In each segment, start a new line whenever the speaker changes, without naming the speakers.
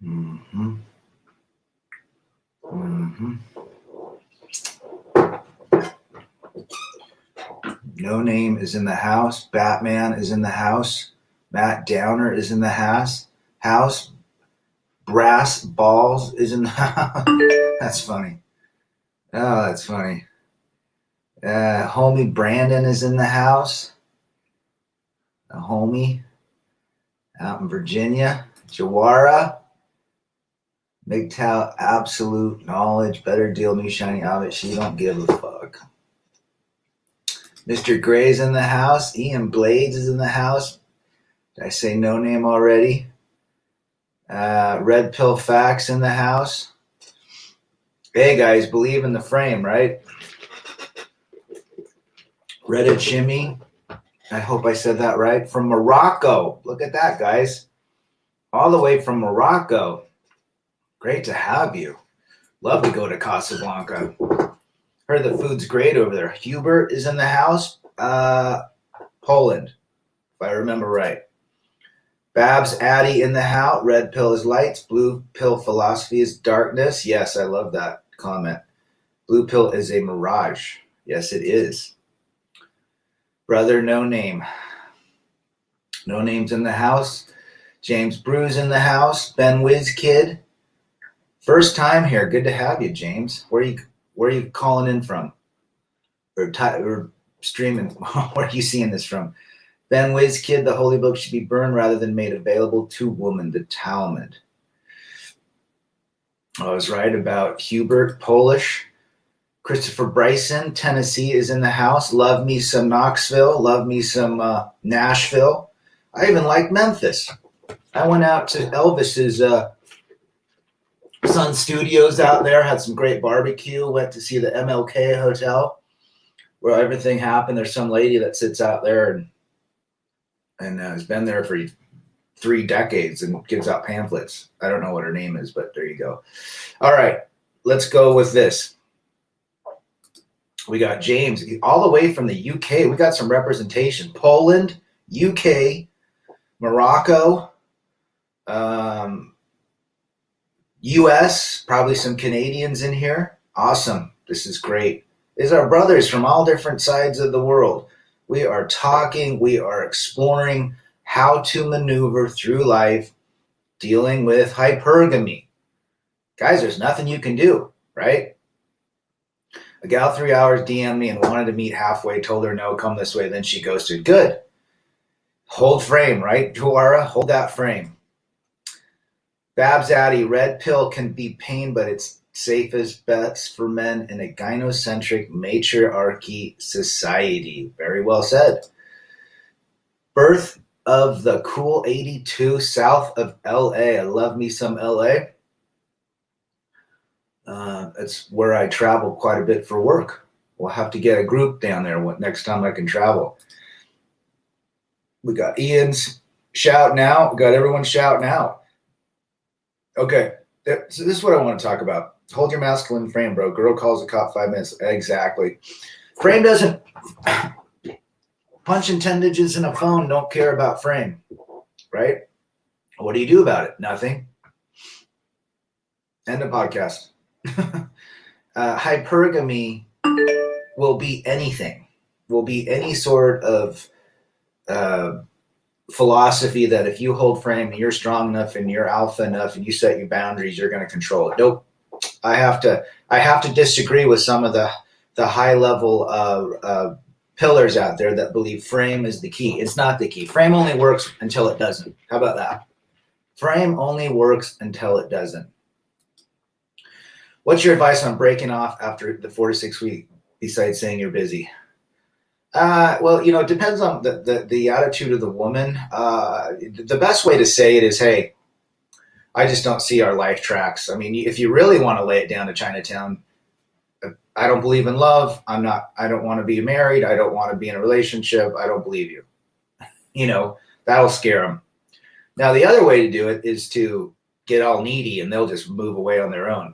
Mm-hmm. Mm-hmm. No Name is in the house. Batman is in the house. Matt Downer is in the house. Brass Balls is in the house. That's funny. Oh, that's funny. Homie Brandon is in the house. A homie out in Virginia. Jawara. MGTOW, absolute knowledge. Better deal me shiny outfit. She don't give a fuck. Mr. Gray's in the house. Ian Blades is in the house. Did I say No Name already? Red Pill Facts in the house. Hey guys, believe in the frame, right? Reddit Shimmy. I hope I said that right. From Morocco. Look at that, guys. All the way from Morocco. Great to have you. Love to go to Casablanca. Heard the food's great over there. Hubert is in the house. Poland, if I remember right. Babs Addy in the house. Red pill is lights. Blue pill philosophy is darkness. Yes, I love that comment. Blue pill is a mirage. Yes, it is. Brother No Name. No Name's in the house. James Brew's in the house. Ben Wiz Kid. First time here. Good to have you, James. Where are you calling in from? Or streaming? Where are you seeing this from? Ben Wiz Kid, the holy book should be burned rather than made available to woman, the Talmud. I was right about Hubert, Polish. Christopher Bryson, Tennessee is in the house. Love me some Knoxville. Love me some Nashville. I even like Memphis. I went out to Elvis's Sun Studios out there, had some great barbecue, went to see the MLK Hotel where everything happened. There's some lady that sits out there and has been there for 3 decades and gives out pamphlets. I don't know what her name is, but there you go. All right, let's go with this. We got James all the way from the UK. We got some representation. Poland, UK, Morocco, US, probably some Canadians in here. Awesome. This is great. These are brothers from all different sides of the world. We are talking, we are exploring how to maneuver through life dealing with hypergamy. Guys, there's nothing you can do, right? A gal 3 hours DM'd me and wanted to meet halfway, told her no, come this way, then she ghosted. Good. Hold frame, right, Juara? Hold that frame. Babs Addy, red pill can be pain, but it's safest bets for men in a gynocentric matriarchy society. Very well said. Birth of the Cool 82, south of LA. I love me some LA. It's where I travel quite a bit for work. We'll have to get a group down there next time I can travel. We got Ian's shouting out. We got everyone shouting out. Okay, so this is what I want to talk about. Hold your masculine frame, bro. Girl calls the cop 5 minutes. Exactly. Frame doesn't... Punching 10 digits in a phone don't care about frame, right? What do you do about it? Nothing. End of podcast. Hypergamy will be anything. Will be any sort of philosophy that if you hold frame and you're strong enough and you're alpha enough and you set your boundaries, you're going to control it. Nope. I have to disagree with some of the high level pillars out there that believe frame is the key. It's not the key. Frame only works until it doesn't. How about that? Frame only works until it doesn't. What's your advice on breaking off after the 4 to 6 week besides saying you're busy? Well, it depends on the attitude of the woman. The best way to say it is, hey, I just don't see our life tracks. I mean, if you really want to lay it down to Chinatown, I don't believe in love. I don't want to be married. I don't want to be in a relationship. I don't believe you. That'll scare them. Now, the other way to do it is to get all needy and they'll just move away on their own.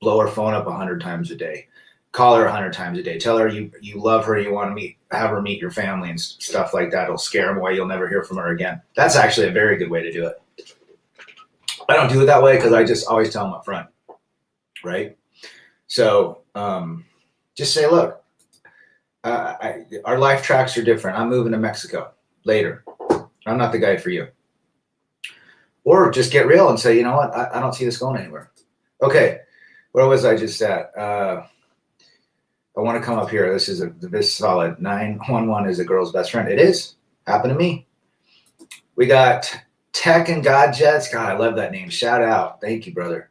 Blow her phone up 100 times a day. Call her 100 times a day. Tell her you love her, you want to have her meet your family and stuff like that. It'll scare them away. You'll never hear from her again. That's actually a very good way to do it. I don't do it that way because I just always tell them up front, right? So just say, look, our life tracks are different. I'm moving to Mexico later. I'm not the guy for you. Or just get real and say, you know what? I don't see this going anywhere. Okay, where was I just at? I want to come up here. This is solid. 911 is a girl's best friend. It is. Happened to me. We got Tech and God Jets. God, I love that name. Shout out. Thank you, brother.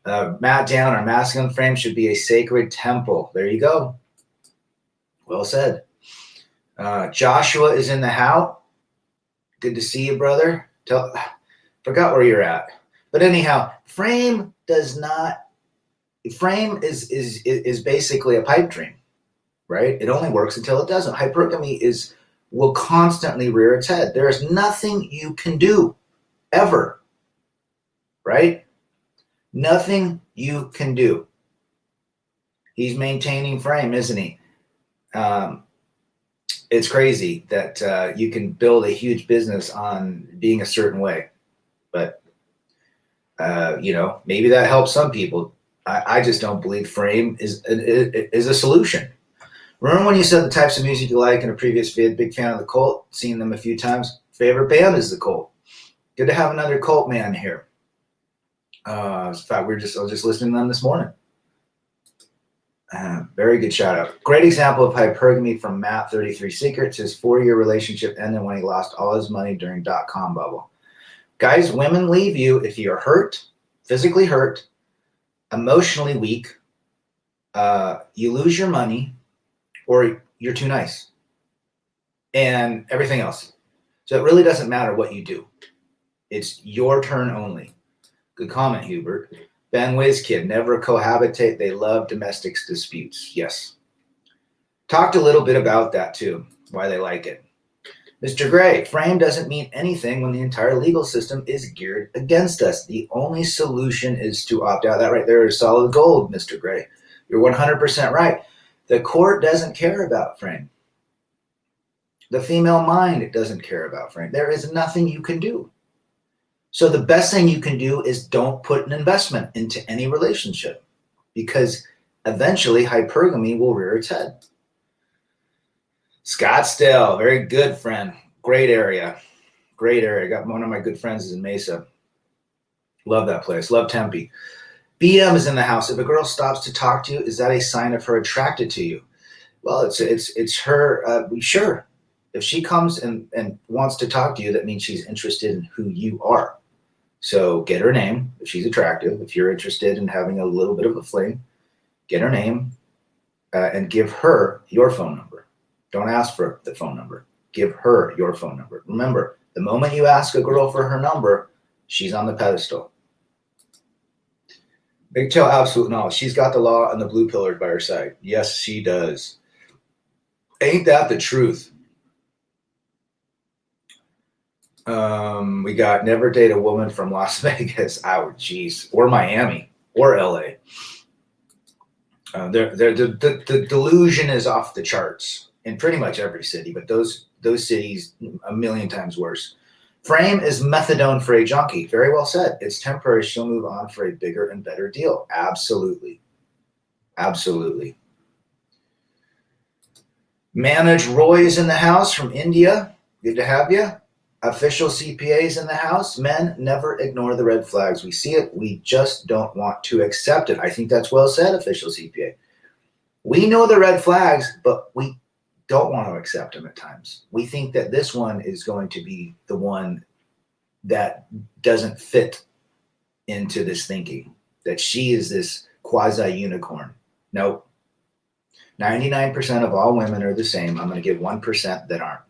Matt Down, our masculine frame should be a sacred temple. There you go. Well said. Joshua is in the house. Good to see you, brother. Forgot where you're at. But anyhow, frame is basically a pipe dream, right? It only works until it doesn't. Hypergamy will constantly rear its head. There is nothing you can do ever, right? Nothing you can do. He's maintaining frame, isn't he? It's crazy that you can build a huge business on being a certain way, but maybe that helps some people. I just don't believe frame is a solution. Remember when you said the types of music you like in a previous vid? Big fan of the Cult, seen them a few times. Favorite band is the Cult. Good to have another Cult man here. In fact, I was just listening to them this morning. Very good shout out. Great example of hypergamy from Matt 33 Secrets. His 4-year relationship ended when he lost all his money during .com bubble. Guys, women leave you if you're hurt, physically hurt, emotionally weak, you lose your money, or you're too nice, and everything else. So it really doesn't matter what you do. It's your turn only. Good comment, Hubert. Ben Wizkid, never cohabitate. They love domestic disputes. Yes. Talked a little bit about that too, why they like it. Mr. Gray, frame doesn't mean anything when the entire legal system is geared against us. The only solution is to opt out. That right there is solid gold, Mr. Gray. You're 100% right. The court doesn't care about frame. The female mind doesn't care about frame. There is nothing you can do. So the best thing you can do is don't put an investment into any relationship, because eventually hypergamy will rear its head. Scottsdale, very good, friend. Great area. Great area. Got one of my good friends is in Mesa. Love that place. Love Tempe. BM is in the house. If a girl stops to talk to you, is that a sign of her attracted to you? Well, it's her. Sure. If she comes and wants to talk to you, that means she's interested in who you are. So get her name if she's attractive. If you're interested in having a little bit of a fling, get her name and give her your phone number. Don't ask for the phone number. Give her your phone number. Remember, the moment you ask a girl for her number, she's on the pedestal. Big Tail, absolute knowledge. She's got the law and the blue pillars by her side. Yes, she does. Ain't that the truth? We got never date a woman from Las Vegas. Oh, geez. Or Miami. Or LA. The delusion is off the charts in pretty much every city, but those cities a million times worse. Frame is methadone for a junkie. Very well said. It's temporary. She'll move on for a bigger and better deal. Absolutely. Absolutely. Manage Roy is in the house from India. Good to have you. Official CPAs in the house. Men, never ignore the red flags. We see it. We just don't want to accept it. I think that's well said, official CPA. We know the red flags, but we don't want to accept them at times. We think that this one is going to be the one that doesn't fit into this thinking, that she is this quasi-unicorn. Nope. 99% of all women are the same. I'm going to give 1% that aren't.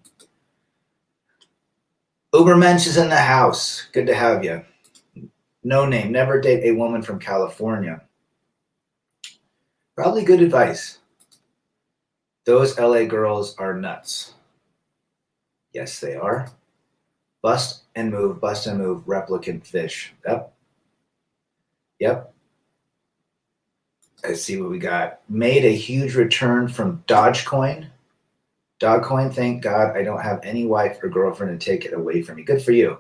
Ubermensch is in the house. Good to have you. No name. Never date a woman from California. Probably good advice. Those LA girls are nuts. Yes, they are. Bust and move, replicant fish. Yep. Let's see what we got. Made a huge return from Dogecoin. Dogcoin, thank God I don't have any wife or girlfriend to take it away from me. Good for you.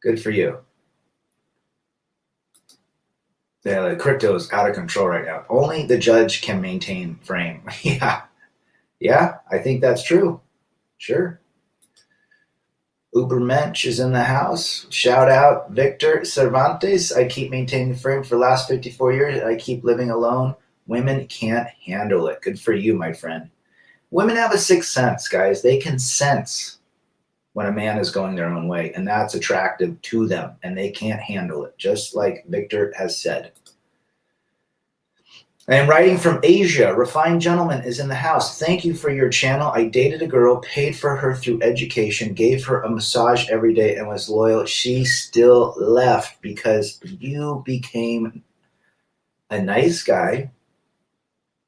Good for you. Yeah, the crypto is out of control right now. Only the judge can maintain frame. Yeah, I think that's true. Sure. Ubermensch is in the house. Shout out Victor Cervantes. I keep maintaining frame for the last 54 years. I keep living alone. Women can't handle it. Good for you, my friend. Women have a sixth sense, guys. They can sense when a man is going their own way, and that's attractive to them, and they can't handle it, just like Victor has said. I am writing from Asia. Refined Gentleman is in the house. Thank you for your channel. I dated a girl, paid for her through education, gave her a massage every day, and was loyal. She still left because you became a nice guy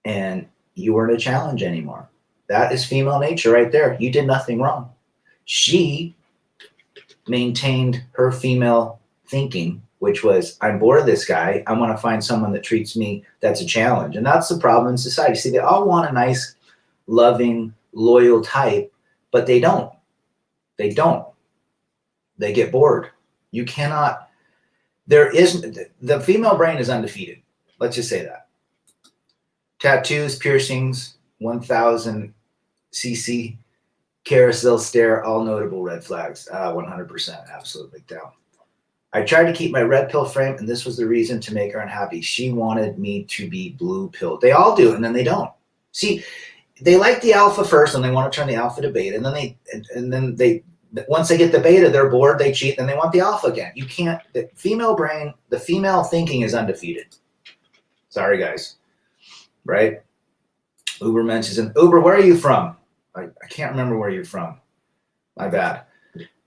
and you weren't a challenge anymore. That is female nature right there. You did nothing wrong. She maintained her female thinking, which was, I'm bored of this guy. I want to find someone that treats me that's a challenge. And that's the problem in society. See, they all want a nice, loving, loyal type, but they don't. They don't. They get bored. You cannot, the female brain is undefeated. Let's just say that. Tattoos, piercings, 1000 cc, carousel stare, all notable red flags. 100%, absolutely down. I tried to keep my red pill frame, and this was the reason to make her unhappy. She wanted me to be blue pill. They all do, and then they don't. See, they like the alpha first, and they want to turn the alpha to beta, and then they once they get the beta, they're bored, they cheat, then they want the alpha again. You can't. The female brain, the female thinking is undefeated. Sorry, guys. Right? Uber mentions Uber. Where are you from? I can't remember where you're from. My bad.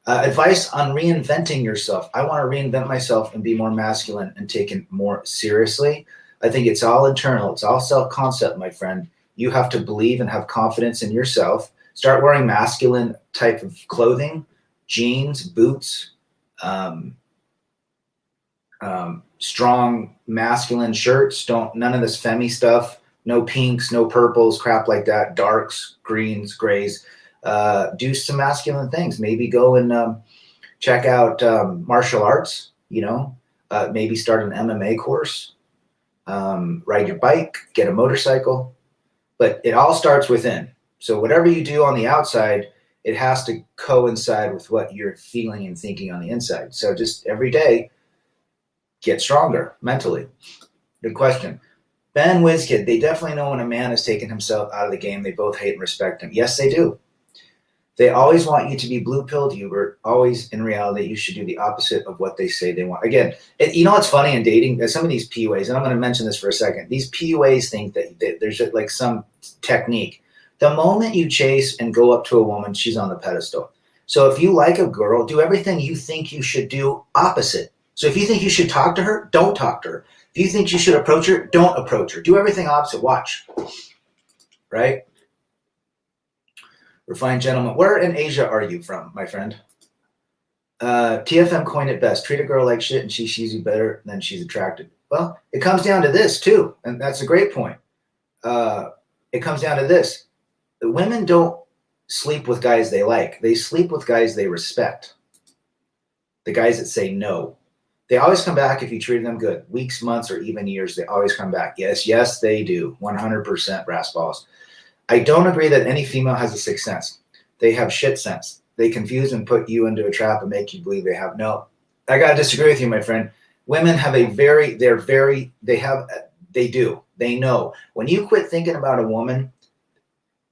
Advice on reinventing yourself. I want to reinvent myself and be more masculine and taken more seriously. I think it's all internal. It's all self-concept, my friend. You have to believe and have confidence in yourself. Start wearing masculine type of clothing, jeans, boots, strong masculine shirts. None of this femmy stuff. No pinks, no purples, crap like that. Darks, greens, grays. Do some masculine things. Maybe go and check out martial arts, maybe start an MMA course, ride your bike, get a motorcycle. But it all starts within. So whatever you do on the outside, it has to coincide with what you're feeling and thinking on the inside. So just every day, get stronger mentally. Good question. Ben Wizkid, they definitely know when a man has taken himself out of the game. They both hate and respect him. Yes, they do. They always want you to be blue-pilled, Hubert. Always, in reality, you should do the opposite of what they say they want. Again, you know what's funny in dating? Some of these PUAs, and I'm going to mention this for a second, these PUAs think that there's like some technique. The moment you chase and go up to a woman, she's on the pedestal. So if you like a girl, do everything you think you should do opposite. So if you think you should talk to her, don't talk to her. If you think you should approach her, don't approach her. Do everything opposite. Watch. Right? Refined Gentleman. Where in Asia are you from, my friend? TFM coined it best. Treat a girl like shit and she sees you better than she's attracted. Well, it comes down to this too. And that's a great point. It comes down to this. The women don't sleep with guys they like. They sleep with guys they respect. The guys that say no. They always come back if you treat them good. Weeks, months, or even years, they always come back. Yes, they do. 100% brass balls. I don't agree that any female has a sixth sense. They have shit sense. They confuse and put you into a trap and make you believe they have. No, I got to disagree with you, my friend. Women have they do. They know. When you quit thinking about a woman,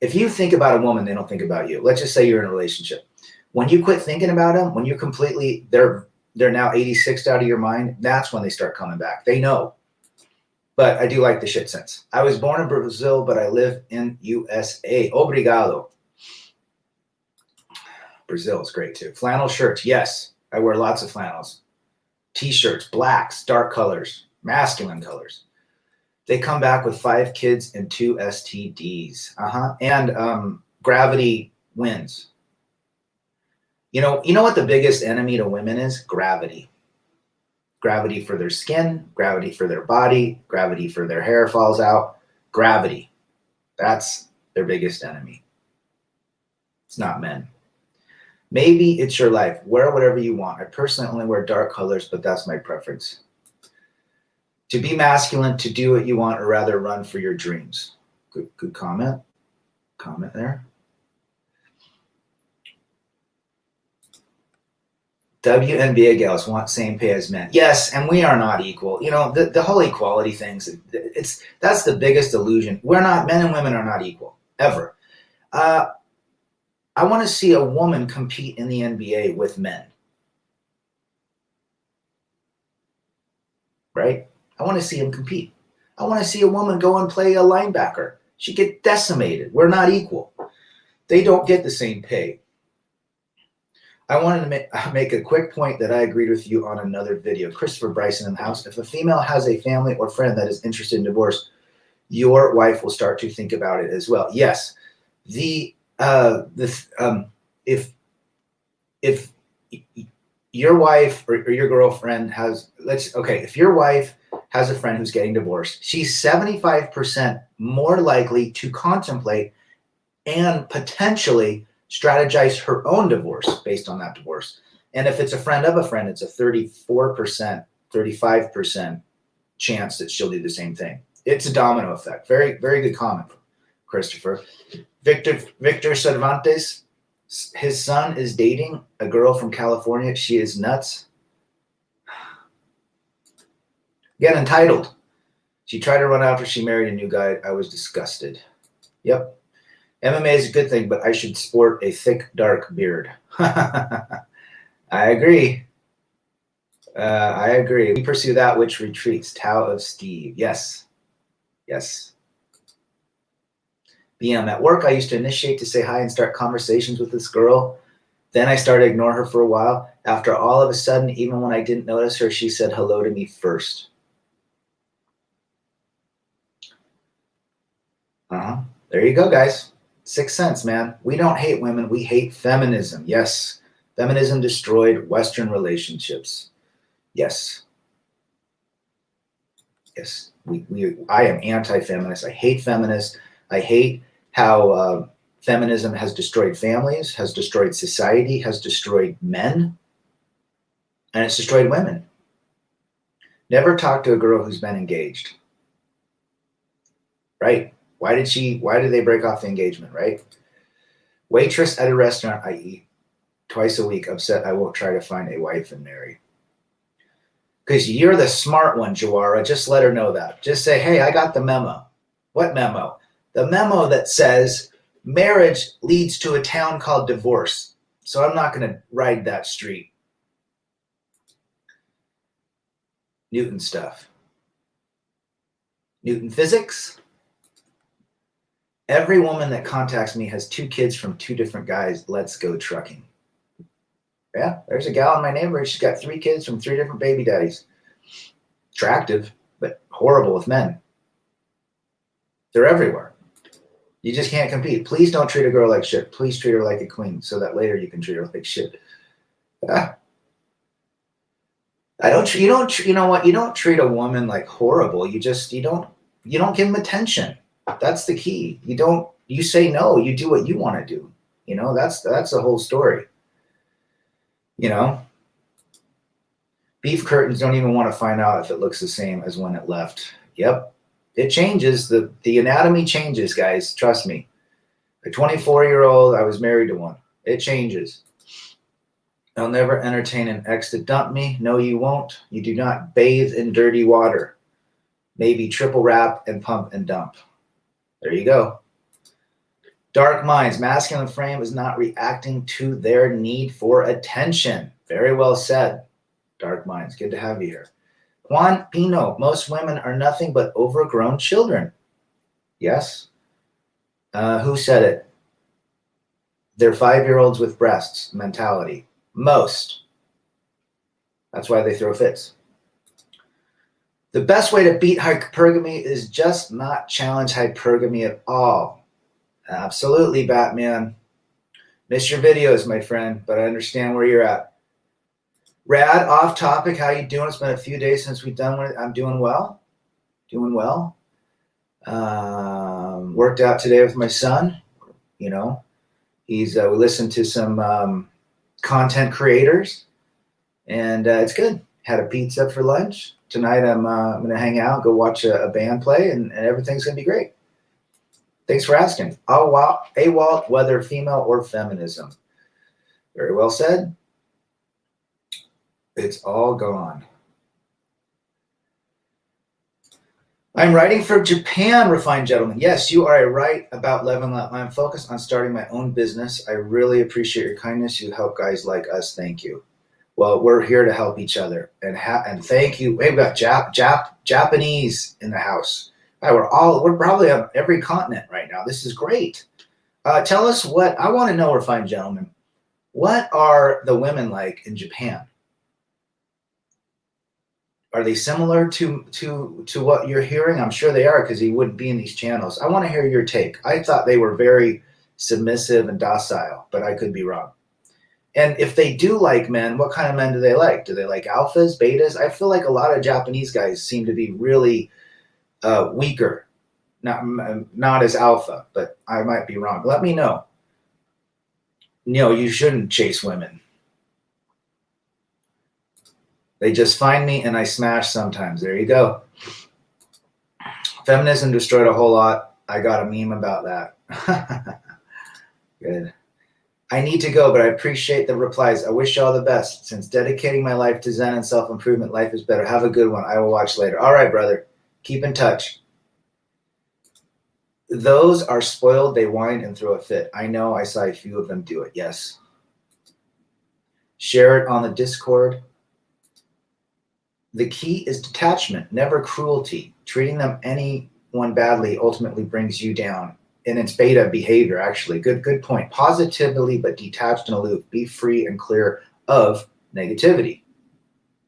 if you think about a woman, they don't think about you. Let's just say you're in a relationship. When you quit thinking about them, when you're completely, they're now 86 out of your mind, that's when they start coming back. They know. But I do like the shit sense. I was born in Brazil, but I live in USA. Obrigado. Brazil is great too. Flannel shirts. Yes, I wear lots of flannels. T-shirts, blacks, dark colors, masculine colors. They come back with 5 kids and 2 STDs. And gravity wins. You know what the biggest enemy to women is? Gravity. Gravity for their skin, gravity for their body, gravity for their hair falls out. Gravity. That's their biggest enemy. It's not men. Maybe it's your life. Wear whatever you want. I personally only wear dark colors, but that's my preference. To be masculine, to do what you want, or rather run for your dreams. Good comment. Comment there. WNBA gals want same pay as men. Yes, and we are not equal. You know, the whole equality things, that's the biggest illusion. We're not, men and women are not equal, ever. I want to see a woman compete in the NBA with men. Right? I want to see them compete. I want to see a woman go and play a linebacker. She get decimated. We're not equal. They don't get the same pay. I wanted to make a quick point that I agreed with you on another video. Christopher Bryson in the house. If a female has a family or friend that is interested in divorce, your wife will start to think about it as well. Yes. If your wife or your girlfriend has, if your wife has a friend who's getting divorced, she's 75% more likely to contemplate and potentially strategize her own divorce based on that divorce. And if it's a friend of a friend, it's a 34%, 35% chance that she'll do the same thing. It's a domino effect. Very, very good comment, Christopher. Victor Cervantes, his son is dating a girl from California. She is nuts. Again, entitled. She tried to run after she married a new guy. I was disgusted. Yep. MMA is a good thing, but I should sport a thick, dark beard. I agree. I agree. We pursue that which retreats. Tao of Steve. Yes. Yes. BM. At work, I used to initiate to say hi and start conversations with this girl. Then I started to ignore her for a while. After all of a sudden, even when I didn't notice her, she said hello to me first. There you go, guys. Sixth sense, man. We don't hate women. We hate feminism. Yes. Feminism destroyed Western relationships. Yes. Yes. I am anti-feminist. I hate feminists. I hate how feminism has destroyed families, has destroyed society, has destroyed men, and it's destroyed women. Never talk to a girl who's been engaged. Right? Why did they break off the engagement, right? Waitress at a restaurant I eat twice a week, upset I won't try to find a wife and marry. Because you're the smart one, Jawara. Just let her know that. Just say, hey, I got the memo. What memo? The memo that says marriage leads to a town called divorce. So I'm not going to ride that street. Newton stuff. Newton physics. Every woman that contacts me has 2 kids from 2 different guys. Let's go trucking. Yeah, there's a gal in my neighborhood. She's got 3 kids from 3 different baby daddies. Attractive, but horrible with men. They're everywhere. You just can't compete. Please don't treat a girl like shit. Please treat her like a queen so that later you can treat her like shit. You don't treat a woman like horrible. You don't give them attention. That's the key. You say no, you do what you want to do. You know, that's the whole story. You know, beef curtains don't even want to find out if it looks the same as when it left. Yep. It changes. The anatomy changes, guys. Trust me. A 24-year-old, I was married to one. It changes. I'll never entertain an ex to dump me. No, you won't. You do not bathe in dirty water. Maybe triple wrap and pump and dump. There you go. Dark minds. Masculine frame is not reacting to their need for attention. Very well said. Dark minds. Good to have you here. Juan Pino. Most women are nothing but overgrown children. Yes. Who said it? They're 5-year-olds with breasts mentality. Most. That's why they throw fits. The best way to beat hypergamy is just not challenge hypergamy at all. Absolutely, Batman. Miss your videos, my friend, but I understand where you're at. Rad, off topic. How you doing? It's been a few days since we've done one. I'm doing well. Doing well. Worked out today with my son. You know, we listened to some content creators, and it's good. Had a pizza for lunch. Tonight I'm going to hang out, go watch a band play, and everything's going to be great. Thanks for asking. AWOL, whether female or feminism. Very well said. It's all gone. I'm writing for Japan, refined gentleman. Yes, you are right about leveling up. I'm focused on starting my own business. I really appreciate your kindness. You help guys like us. Thank you. Well, we're here to help each other. And thank you. Hey, we've got Japanese in the house. We're probably on every continent right now. This is great. Tell us what, I want to know, refined gentlemen, what are the women like in Japan? Are they similar to what you're hearing? I'm sure they are, because he wouldn't be in these channels. I want to hear your take. I thought they were very submissive and docile, but I could be wrong. And if they do like men, what kind of men do they like? Do they like alphas, betas? I feel like a lot of Japanese guys seem to be really weaker, not as alpha, but I might be wrong. Let me know. No, you shouldn't chase women. They just find me and I smash sometimes. There you go. Feminism destroyed a whole lot. I got a meme about that. Good. I need to go, but I appreciate the replies. I wish you all the best. Since dedicating my life to Zen and self-improvement, life is better. Have a good one. I will watch later. All right, brother. Keep in touch. Those are spoiled. They whine and throw a fit. I know. I saw a few of them do it. Yes. Share it on the Discord. The key is detachment, never cruelty. Treating anyone badly ultimately brings you down. And it's beta behavior, actually. Good point. Positively, but detached and aloof. Be free and clear of negativity.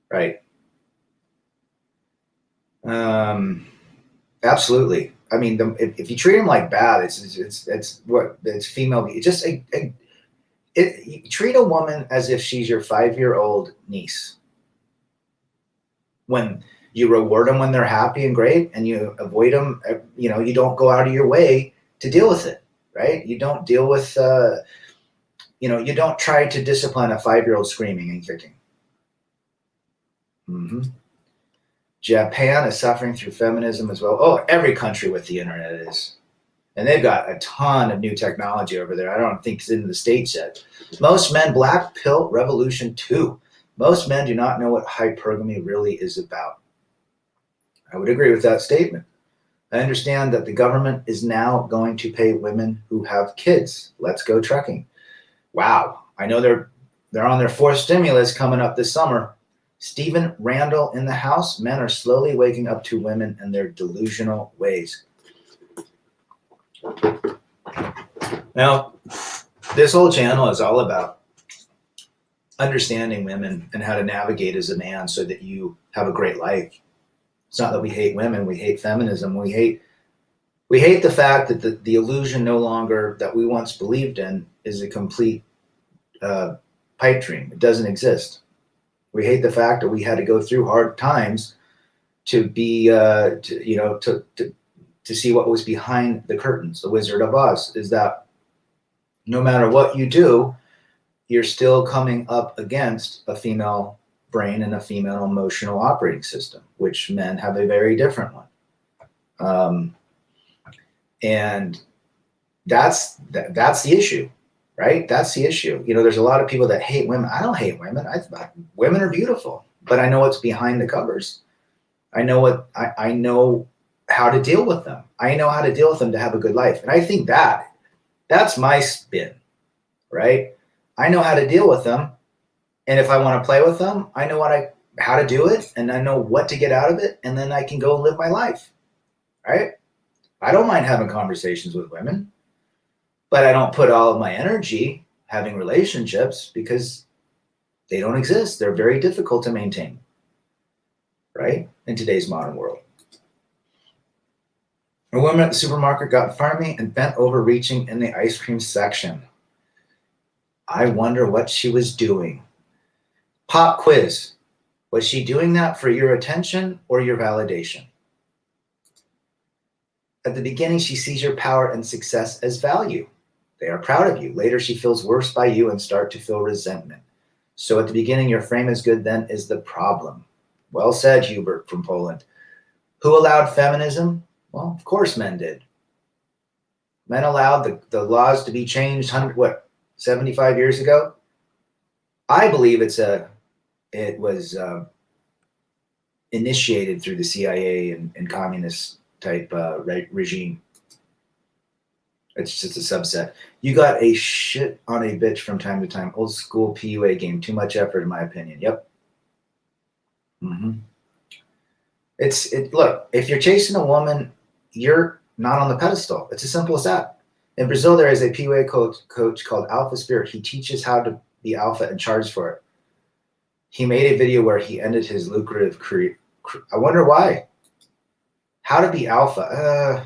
Right. Absolutely. I mean, if you treat them like bad, it's female. It's just you treat a woman as if she's your 5-year-old niece. When you reward them when they're happy and great, and you avoid them, you don't go out of your way to deal with it, right? You don't deal with, you don't try to discipline a 5-year-old screaming and kicking. Mm-hmm. Japan is suffering through feminism as well. Oh, every country with the internet is. And they've got a ton of new technology over there. I don't think it's in the States yet. Most men, Black Pill Revolution 2. Most men do not know what hypergamy really is about. I would agree with that statement. I understand that the government is now going to pay women who have kids. Let's go trucking. Wow. I know they're on their 4th stimulus coming up this summer. Stephen Randall in the house. Men are slowly waking up to women and their delusional ways. Now, this whole channel is all about understanding women and how to navigate as a man so that you have a great life. It's not that we hate women, we hate feminism. We hate the fact that the illusion no longer that we once believed in is a complete pipe dream. It doesn't exist. We hate the fact that we had to go through hard times to be, to see what was behind the curtains. The Wizard of Oz is that no matter what you do, you're still coming up against a female brain and a female emotional operating system, which men have a very different one. And that's the issue, right? That's the issue. There's a lot of people that hate women. I don't hate women. Women are beautiful, but I know what's behind the covers. I know I know how to deal with them. I know how to deal with them to have a good life. And I think that's my spin, right? I know how to deal with them. And if I want to play with them, I know how to do it, and I know what to get out of it, and then I can go and live my life, right? I don't mind having conversations with women, but I don't put all of my energy having relationships because they don't exist. They're very difficult to maintain, right? In today's modern world. A woman at the supermarket got in front of me and bent over reaching in the ice cream section. I wonder what she was doing. Pop quiz. Was she doing that for your attention or your validation? At the beginning, she sees your power and success as value. They are proud of you. Later, she feels worse by you and start to feel resentment. So at the beginning, your frame is good, then is the problem. Well said, Hubert from Poland. Who allowed feminism? Well, of course men did. Men allowed the laws to be changed 75 years ago? I believe it was initiated through the CIA and communist type regime. It's just a subset. You got a shit on a bitch from time to time. Old school PUA game. Too much effort, in my opinion. Yep. Mm-hmm. Look, if you're chasing a woman, you're not on the pedestal. It's as simple as that. In Brazil, there is a PUA coach called Alpha Spirit. He teaches how to be alpha and charge for it. He made a video where he ended his lucrative career. I wonder why. How to be alpha.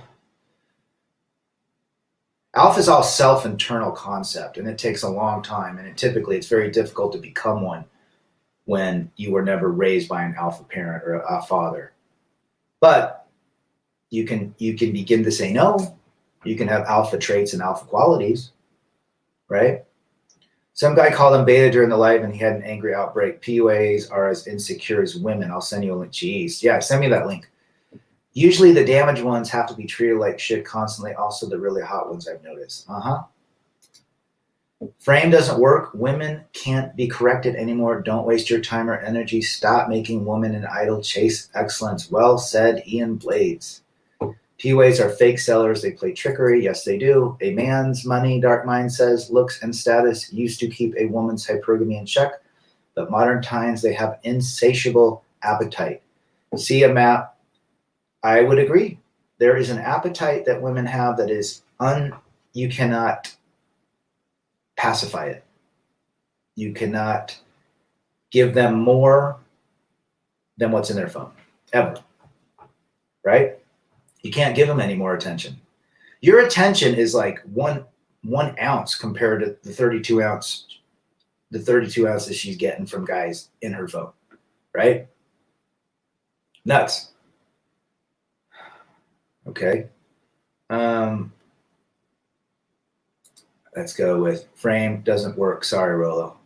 Alpha is all self-internal concept, and it takes a long time. And typically, it's very difficult to become one when you were never raised by an alpha parent or a father. But you can begin to say no. You can have alpha traits and alpha qualities, right? Some guy called him beta during the live, and he had an angry outbreak. PUAs are as insecure as women. I'll send you a link. Jeez, yeah, send me that link. Usually the damaged ones have to be treated like shit constantly. Also the really hot ones, I've noticed. Frame doesn't work. Women can't be corrected anymore. Don't waste your time or energy. Stop making women an idol. Chase excellence. Well said, Ian Blades. PUAs are fake sellers. They play trickery. Yes, they do. A man's money, Dark Mind says, looks and status used to keep a woman's hypergamy in check, but modern times they have insatiable appetite. See a map. I would agree. There is an appetite that women have that is you cannot pacify it. You cannot give them more than what's in their phone, ever. Right? You can't give them any more attention. Your attention is like one ounce compared to the 32 ounces she's getting from guys in her phone. Right? Nuts. Okay. Let's go with frame doesn't work. Sorry, Rolo.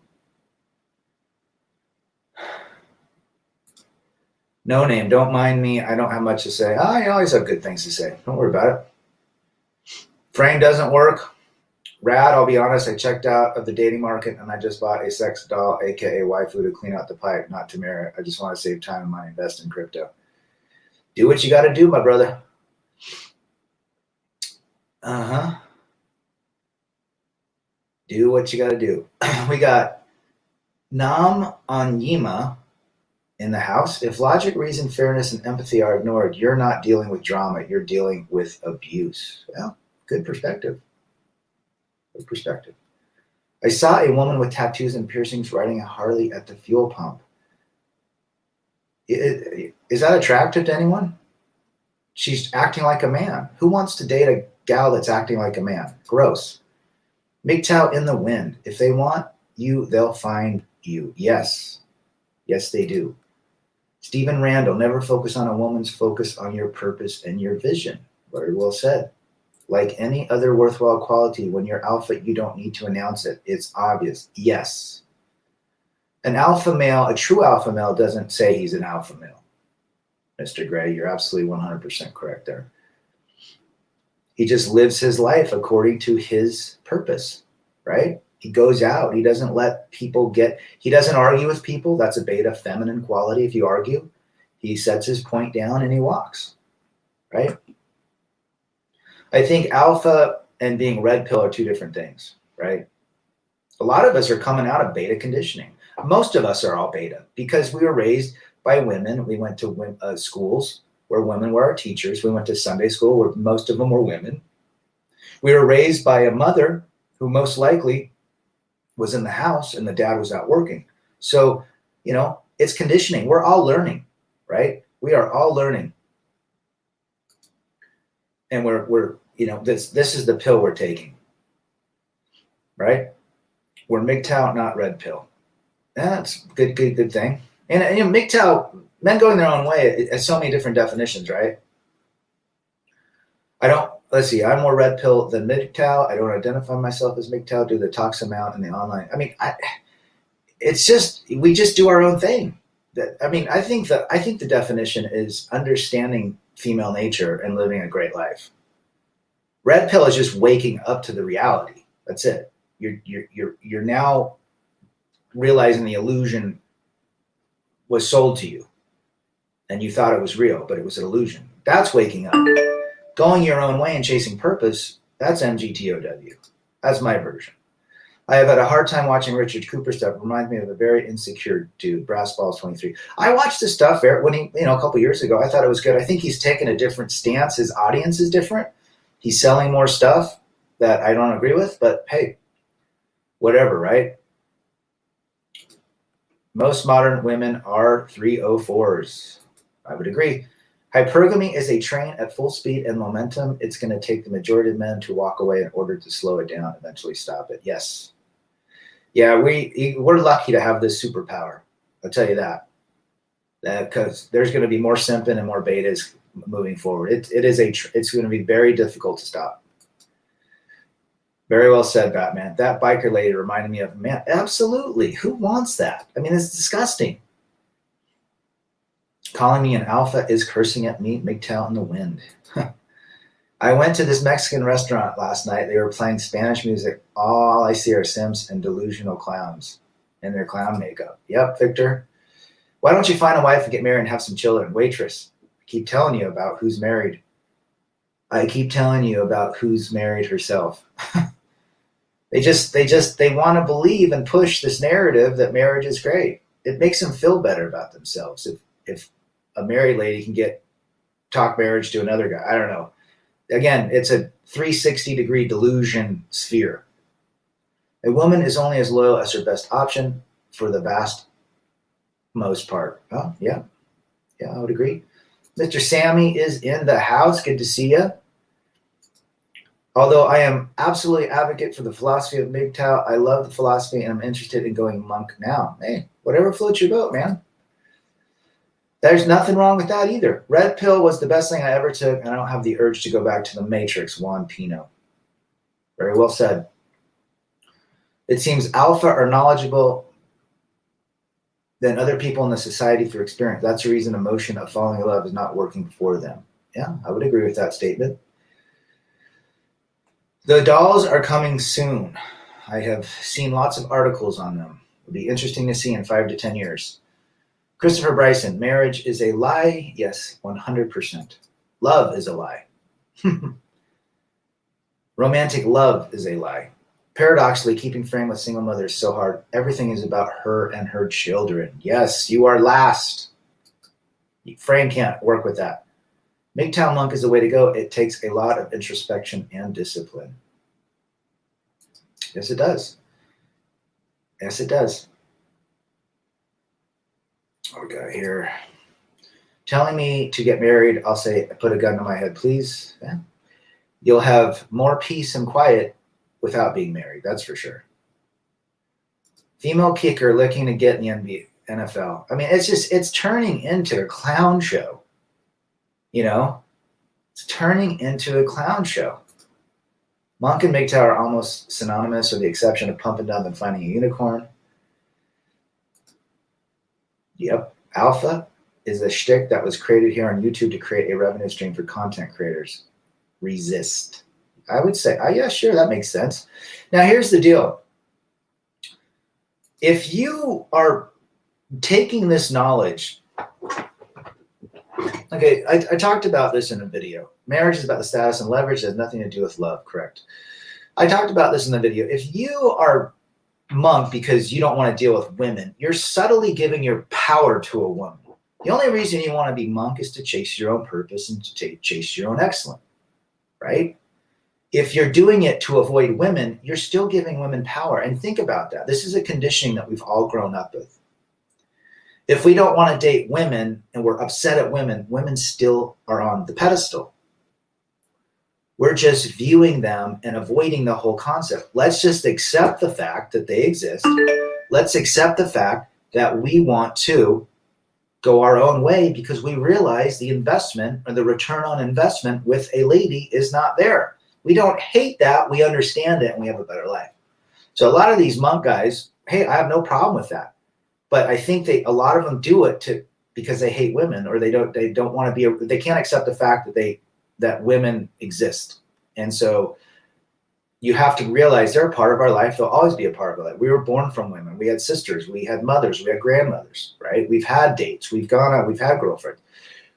No name. Don't mind me. I don't have much to say. I always have good things to say. Don't worry about it. Frame doesn't work. Rad, I'll be honest. I checked out of the dating market and I just bought a sex doll, aka waifu, to clean out the pipe, not to marry. I just want to save time and money, invest in crypto. Do what you got to do, my brother. Do what you got to do. We got Nam Anyima in the house. If logic, reason, fairness, and empathy are ignored, you're not dealing with drama. You're dealing with abuse. Well, good perspective. Good perspective. I saw a woman with tattoos and piercings riding a Harley at the fuel pump. Is that attractive to anyone? She's acting like a man. Who wants to date a gal that's acting like a man? Gross. MGTOW in the wind. If they want you, they'll find you. Yes. Yes, they do. Stephen Randall, never focus on a woman's, focus on your purpose and your vision. Very well said. Like any other worthwhile quality, when you're alpha, you don't need to announce it. It's obvious. Yes. An alpha male, a true alpha male, doesn't say he's an alpha male. Mr. Gray, you're absolutely 100% correct there. He just lives his life according to his purpose, right? He goes out. He doesn't let people he doesn't argue with people. That's a beta feminine quality. If you argue, he sets his point down and he walks, right? I think alpha and being red pill are two different things, right? A lot of us are coming out of beta conditioning. Most of us are all beta because we were raised by women. We went to schools where women were our teachers. We went to Sunday school where most of them were women. We were raised by a mother who most likely was in the house and the dad was out working. So, it's conditioning. We're all learning, right? We are all learning. And we're this is the pill we're taking, right? We're MGTOW, not red pill. Yeah, that's good thing. And MGTOW, men going their own way, it has so many different definitions, right? Let's see, I'm more red pill than MGTOW. I don't identify myself as MGTOW due to the toxic amount in the online. It's just, we just do our own thing. I think the definition is understanding female nature and living a great life. Red pill is just waking up to the reality. That's it. You're now realizing the illusion was sold to you and you thought it was real, but it was an illusion. That's waking up. Going your own way and chasing purpose, that's MGTOW. That's my version. I have had a hard time watching Richard Cooper stuff. It reminds me of a very insecure dude, Brass Balls 23. I watched his stuff when he, a couple years ago. I thought it was good. I think he's taken a different stance. His audience is different. He's selling more stuff that I don't agree with, but hey, whatever, right? Most modern women are 304s. I would agree. Hypergamy is a train at full speed and momentum. It's going to take the majority of men to walk away in order to slow it down, eventually stop it. Yes. Yeah, we're lucky to have this superpower. I'll tell you that. Because there's going to be more simping and more betas moving forward. It's going to be very difficult to stop. Very well said, Batman. That biker lady reminded me of, man, absolutely. Who wants that? It's disgusting. Calling me an alpha is cursing at me, MGTOW in the wind. I went to this Mexican restaurant last night. They were playing Spanish music. All I see are simps and delusional clowns in their clown makeup. Yep, Victor. Why don't you find a wife and get married and have some children? Waitress. I keep telling you about who's married. I keep telling you about who's married herself. They want to believe and push this narrative that marriage is great. It makes them feel better about themselves. If a married lady can talk marriage to another guy, I don't know. Again, it's a 360-degree delusion sphere. A woman is only as loyal as her best option for the vast most part. Oh, yeah. Yeah, I would agree. Mr. Sammy is in the house. Good to see you. Although I am absolutely advocate for the philosophy of MGTOW, I love the philosophy and I'm interested in going monk now. Hey, whatever floats your boat, man. There's nothing wrong with that either. Red pill was the best thing I ever took, and I don't have the urge to go back to the Matrix. Juan Pino. Very well said. It seems alpha are knowledgeable than other people in the society through experience. That's the reason emotion of falling in love is not working for them. Yeah, I would agree with that statement. The dolls are coming soon. I have seen lots of articles on them. It'll be interesting to see in 5 to 10 years. Christopher Bryson, marriage is a lie. Yes, 100%. Love is a lie. Romantic love is a lie. Paradoxically, keeping Fran with single mother is so hard. Everything is about her and her children. Yes, you are last. Fran can't work with that. MGTOW monk is the way to go. It takes a lot of introspection and discipline. Yes, it does. Yes, it does. What we got here? Telling me to get married, I'll say, put a gun to my head, please. Yeah. You'll have more peace and quiet without being married, that's for sure. Female kicker looking to get in the NFL. It's turning into a clown show. It's turning into a clown show. Monk and MGTOW are almost synonymous with the exception of pump and dump and finding a unicorn. Yep. Alpha is a shtick that was created here on YouTube to create a revenue stream for content creators. Resist. I would say, yeah, sure, that makes sense. Now, here's the deal. If you are taking this knowledge, okay, I talked about this in a video. Marriage is about the status and leverage. It has nothing to do with love, correct? I talked about this in the video. If you are monk because you don't want to deal with women, you're subtly giving your power to a woman. The only reason you want to be monk is to chase your own purpose and to chase your own excellence, right? If you're doing it to avoid women, you're still giving women power. And think about that. This is a conditioning that we've all grown up with. If we don't want to date women and we're upset at women, women still are on the pedestal. We're just viewing them and avoiding the whole concept. Let's just accept the fact that they exist. Let's accept the fact that we want to go our own way because we realize the investment or the return on investment with a lady is not there. We don't hate that. We understand it and we have a better life. So a lot of these monk guys, hey, I have no problem with that. But I think a lot of them do it because they hate women, or they don't want to be, they can't accept the fact that women exist. And so you have to realize they're a part of our life. They'll always be a part of our life. We were born from women. We had sisters, we had mothers, we had grandmothers, right? We've had dates, we've gone out, we've had girlfriends.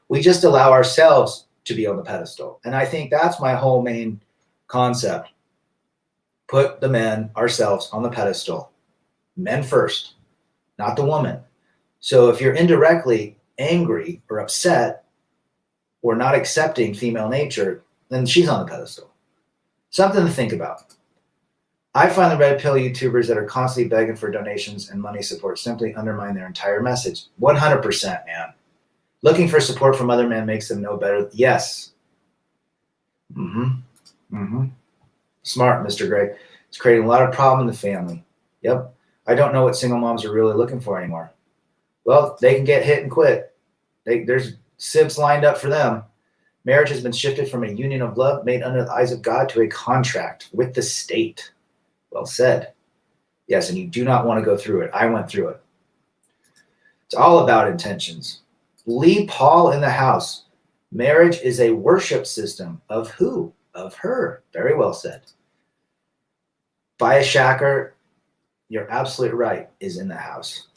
We just allow ourselves to be on the pedestal. And I think that's my whole main concept. Put the men, ourselves, on the pedestal. Men first, not the woman. So if you're indirectly angry or upset or not accepting female nature, then she's on the pedestal. Something to think about. I find the red pill YouTubers that are constantly begging for donations and money support simply undermine their entire message. 100%, man. Looking for support from other men makes them no better. Yes. Smart, Mr. Gray. It's creating a lot of problem in the family. Yep. I don't know what single moms are really looking for anymore. Well, they can get hit and quit. There's simps lined up for them. Marriage has been shifted from a union of love made under the eyes of God to a contract with the state. Well said. Yes, and you do not want to go through it. I went through it. It's all about intentions. Lee Paul in the house. Marriage is a worship system of who? Of her. Very well said. Bias Shacker, you're absolutely right, is in the house.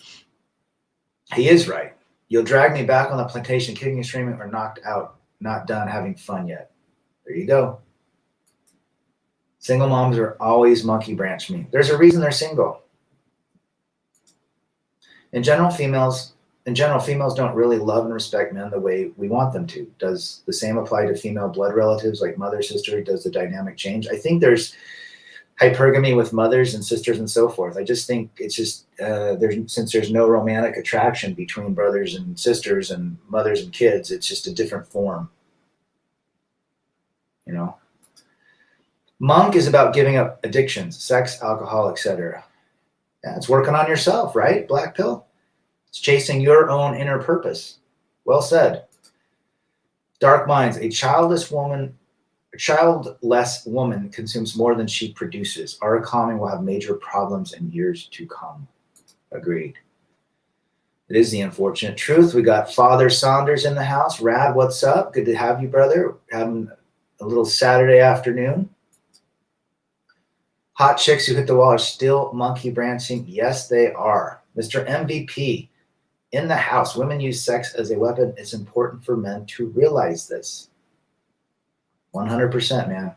He is right. You'll drag me back on the plantation, kicking and screaming, or knocked out, not done having fun yet. There you go. Single moms are always monkey branch me. There's a reason they're single. In general, females don't really love and respect men the way we want them to. Does the same apply to female blood relatives like mother, sister? Does the dynamic change? I think there's hypergamy with mothers and sisters and so forth. I just think it's just since there's no romantic attraction between brothers and sisters and mothers and kids, it's just a different form. You know, monk is about giving up addictions, sex, alcohol, etc. Yeah, it's working on yourself, right? Black pill. It's chasing your own inner purpose. Well said. Dark minds. A childless woman consumes more than she produces. Our economy will have major problems in years to come. Agreed. It is the unfortunate truth. We got Father Saunders in the house. Rad, what's up? Good to have you, brother. Having a little Saturday afternoon. Hot chicks who hit the wall are still monkey branching. Yes, they are. Mr. MVP in the house. Women use sex as a weapon. It's important for men to realize this. 100%, man.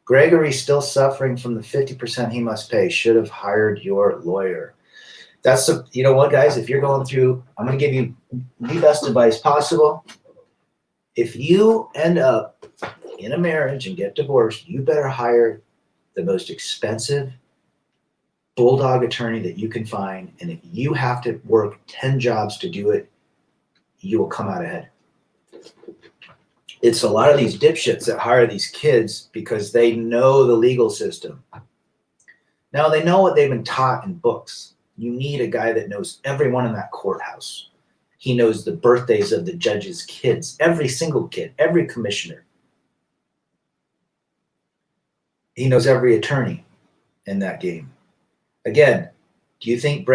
Gregory's still suffering from the 50% he must pay. Should have hired your lawyer. You know what, guys? If you're going through, I'm going to give you the best advice possible. If you end up in a marriage and get divorced, you better hire the most expensive bulldog attorney that you can find. And if you have to work 10 jobs to do it, you will come out ahead. It's a lot of these dipshits that hire these kids because they know the legal system. Now they know what they've been taught in books. You need a guy that knows everyone in that courthouse. He knows the birthdays of the judge's kids, every single kid, every commissioner. He knows every attorney in that game. Again, do you think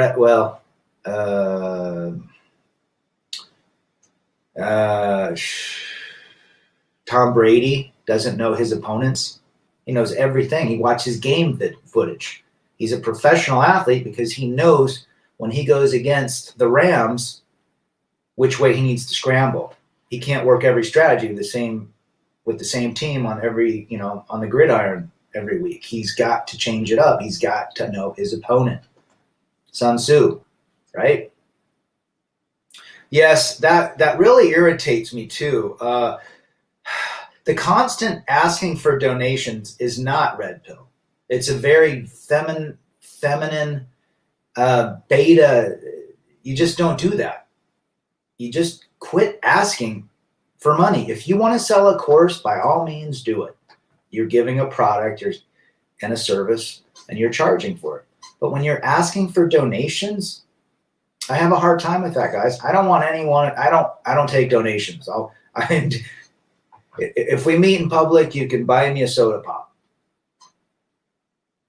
Tom Brady doesn't know his opponents? He knows everything. He watches game footage. He's a professional athlete because he knows when he goes against the Rams, which way he needs to scramble. He can't work every strategy with the same team on on the gridiron every week. He's got to change it up. He's got to know his opponent. Sun Tzu, right? Yes, that really irritates me too. The constant asking for donations is not red pill. It's a very feminine beta. You just don't do that. You just quit asking for money. If you want to sell a course, by all means do it. You're giving a product and a service, and you're charging for it. But when you're asking for donations, I have a hard time with that, guys. I don't want anyone. I don't take donations. If we meet in public, you can buy me a soda pop,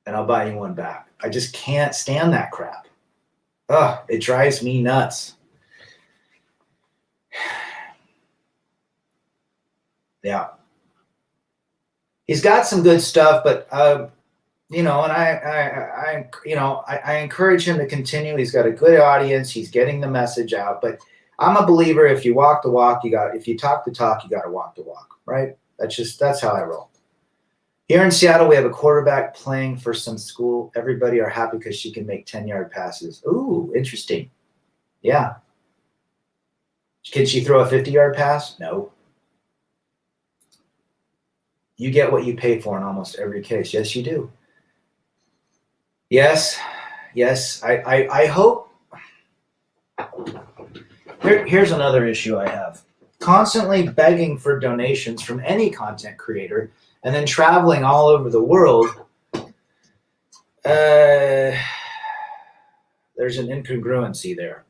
and I'll buy you one back. I just can't stand that crap. Ugh, it drives me nuts. Yeah. He's got some good stuff, but and I encourage him to continue. He's got a good audience. He's getting the message out. But I'm a believer. If you walk the walk, if you talk the talk, you got to walk the walk, right? That's how I roll. Here in Seattle, we have a quarterback playing for some school. Everybody are happy because she can make 10-yard passes. Ooh, interesting. Yeah. Can she throw a 50-yard pass? No. You get what you pay for in almost every case. Yes, you do. Yes. I hope. Here's another issue I have. Constantly begging for donations from any content creator and then traveling all over the world. There's an incongruency there.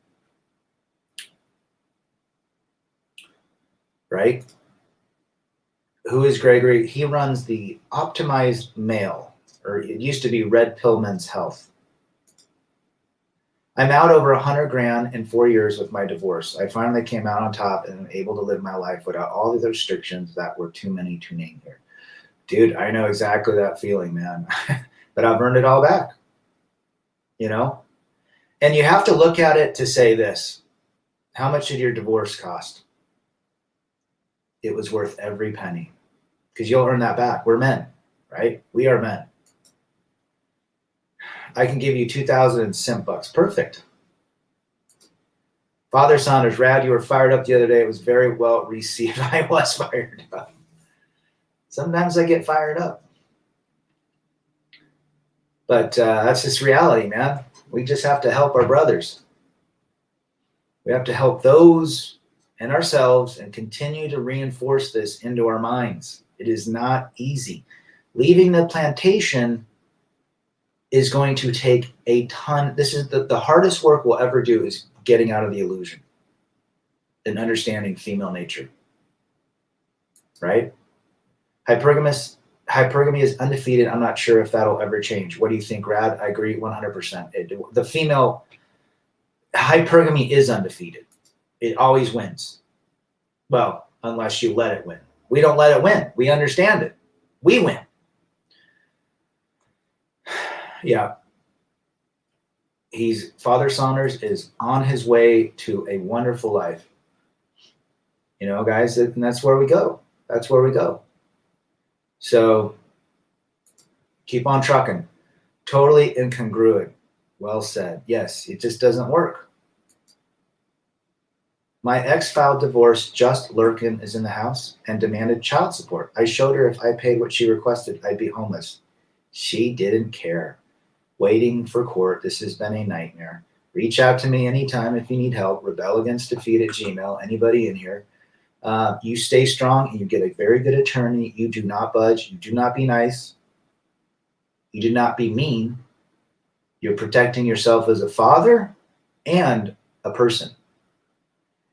Right? Who is Gregory? He runs the Optimized Male, or it used to be Red Pill Men's Health. I'm out over $100,000 in 4 years with my divorce. I finally came out on top and am able to live my life without all the restrictions that were too many to name here. Dude, I know exactly that feeling, man. But I've earned it all back. And you have to look at it to say this. How much did your divorce cost? It was worth every penny. Because you'll earn that back. We're men, right? We are men. I can give you 2,000 in simp bucks. Perfect. Father Saunders, Rad, you were fired up the other day. It was very well received. I was fired up. Sometimes I get fired up. But that's just reality, man. We just have to help our brothers. We have to help those and ourselves and continue to reinforce this into our minds. It is not easy. Leaving the plantation is going to take a ton. This is the hardest work we'll ever do, is getting out of the illusion and understanding female nature. Right? Hypergamy is undefeated. I'm not sure if that'll ever change. What do you think, Rad? I agree 100%. The female hypergamy is undefeated. It always wins. Well, unless you let it win. We don't let it win. We understand it. We win. Yeah. Father Saunders is on his way to a wonderful life. Guys, and that's where we go. That's where we go. So keep on trucking. Totally incongruent. Well said. Yes, it just doesn't work. My ex filed divorce. Just Lurkin is in the house and demanded child support. I showed her if I paid what she requested, I'd be homeless. She didn't care. Waiting for court. This has been a nightmare. Reach out to me anytime if you need help. rebelagainstdefeat@gmail.com. Anybody in here. You stay strong and you get a very good attorney. You do not budge. You do not be nice. You do not be mean. You're protecting yourself as a father and a person.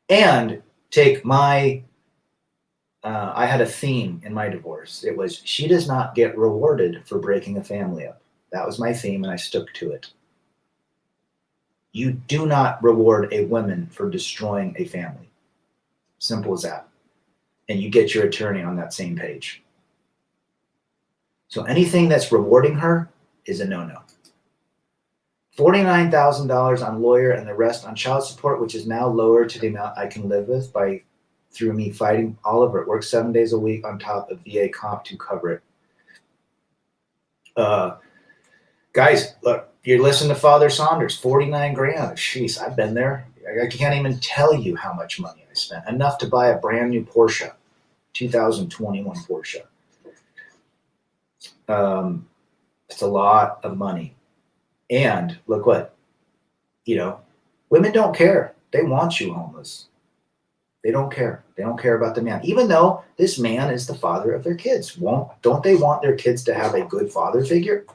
And take I had a theme in my divorce. It was, she does not get rewarded for breaking a family up. That was my theme, and I stuck to it. You do not reward a woman for destroying a family. Simple as that. And you get your attorney on that same page. So anything that's rewarding her is a no-no. $49,000 on lawyer and the rest on child support, which is now lower to the amount I can live with through me fighting all of it. Work 7 days a week on top of VA comp to cover it. Guys, look, you listen to Father Saunders, $49,000. Jeez, I've been there. I can't even tell you how much money I spent. Enough to buy a brand new Porsche, 2021 Porsche. It's a lot of money. And look what, women don't care. They want you homeless. They don't care. They don't care about the man. Even though this man is the father of their kids. Don't they want their kids to have a good father figure?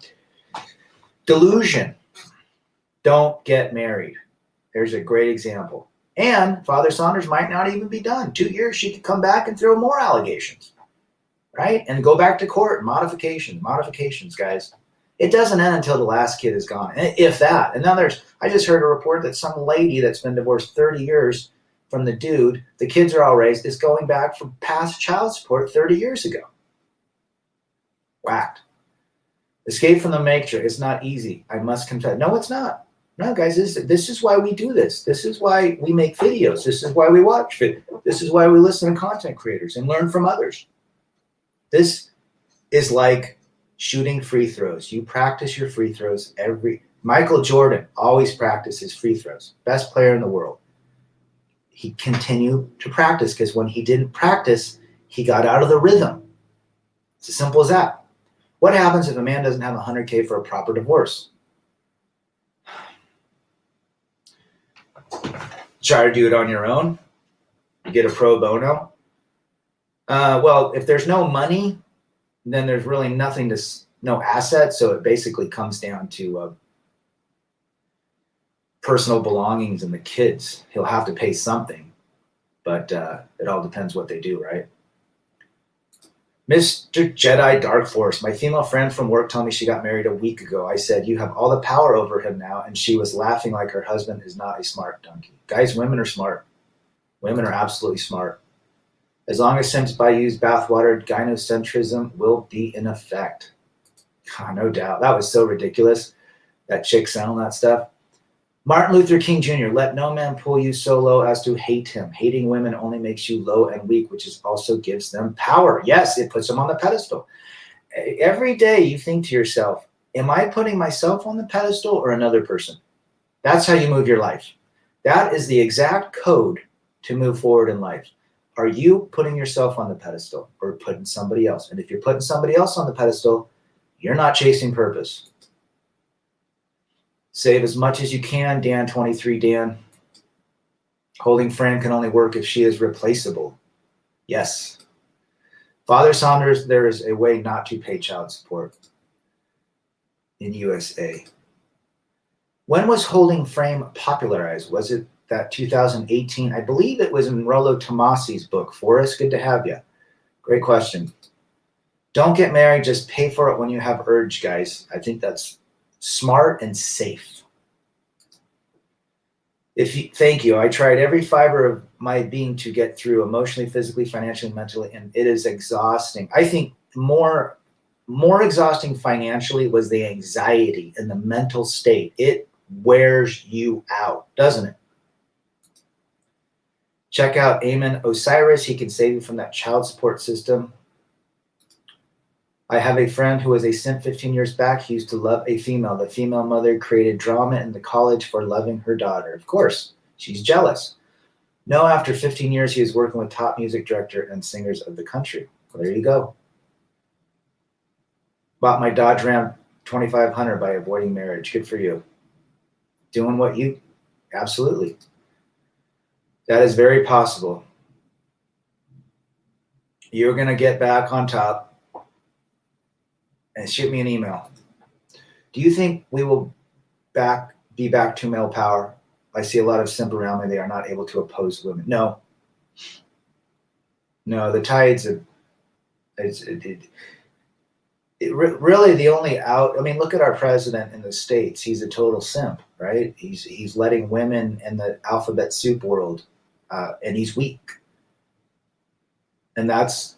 Delusion. Don't get married. There's a great example. And Father Saunders might not even be done. 2 years, she could come back and throw more allegations, right? And go back to court. Modifications, guys. It doesn't end until the last kid is gone, if that. And then I just heard a report that some lady that's been divorced 30 years from the dude, the kids are all raised, is going back for past child support 30 years ago. Whacked. Escape from the matrix. It's not easy. I must confess. No, it's not. No, guys, this is why we do this. This is why we make videos. This is why we watch videos. This is why we listen to content creators and learn from others. This is like shooting free throws. You practice your free throws Michael Jordan always practices free throws. Best player in the world. He continued to practice because when he didn't practice, he got out of the rhythm. It's as simple as that. What happens if a man doesn't have $100K for a proper divorce? Try to do it on your own. You get a pro bono. Well, if there's no money, then there's really no assets. So it basically comes down to personal belongings and the kids. He'll have to pay something, but it all depends what they do, right? Mr. Jedi Dark Force, my female friend from work told me she got married a week ago. I said, you have all the power over him now. And she was laughing like her husband is not a smart donkey. Guys, women are smart. Women are absolutely smart. As long as Sims by use bathwater, gynocentrism will be in effect. Oh, no doubt. That was so ridiculous. That chick selling that stuff. Martin Luther King Jr., let no man pull you so low as to hate him. Hating women only makes you low and weak, which also gives them power. Yes, it puts them on the pedestal. Every day you think to yourself, am I putting myself on the pedestal or another person? That's how you move your life. That is the exact code to move forward in life. Are you putting yourself on the pedestal or putting somebody else? And if you're putting somebody else on the pedestal, you're not chasing purpose. Save as much as you can, Dan 23 Dan. Holding friend can only work if she is replaceable. Yes. Father Saunders, there is a way not to pay child support in USA. When was holding frame popularized? Was it that 2018? I believe it was in Rollo Tomasi's book. Forrest, good to have you. Great question. Don't get married, just pay for it when you have urge, guys. I think that's smart and safe. Thank you. I tried every fiber of my being to get through emotionally, physically, financially, mentally, and it is exhausting. I think more exhausting financially was the anxiety and the mental state. It wears you out, doesn't it? Check out Amen Osiris. He can save you from that child support system. I have a friend who was a simp 15 years back. He used to love a female. The female mother created drama in the college for loving her daughter. Of course, she's jealous. No, after 15 years, he was working with top music director and singers of the country. Well, there you go. Bought my Dodge Ram 2500 by avoiding marriage. Good for you. Doing what you, absolutely. That is very possible. You're going to get back on top. And shoot me an email. Do you think we will be back to male power? I see a lot of simp around me. They are not able to oppose women. No, the tides of really the only out. I mean, look at our president in the States. He's a total simp, right? He's letting women in the alphabet soup world, and he's weak. And that's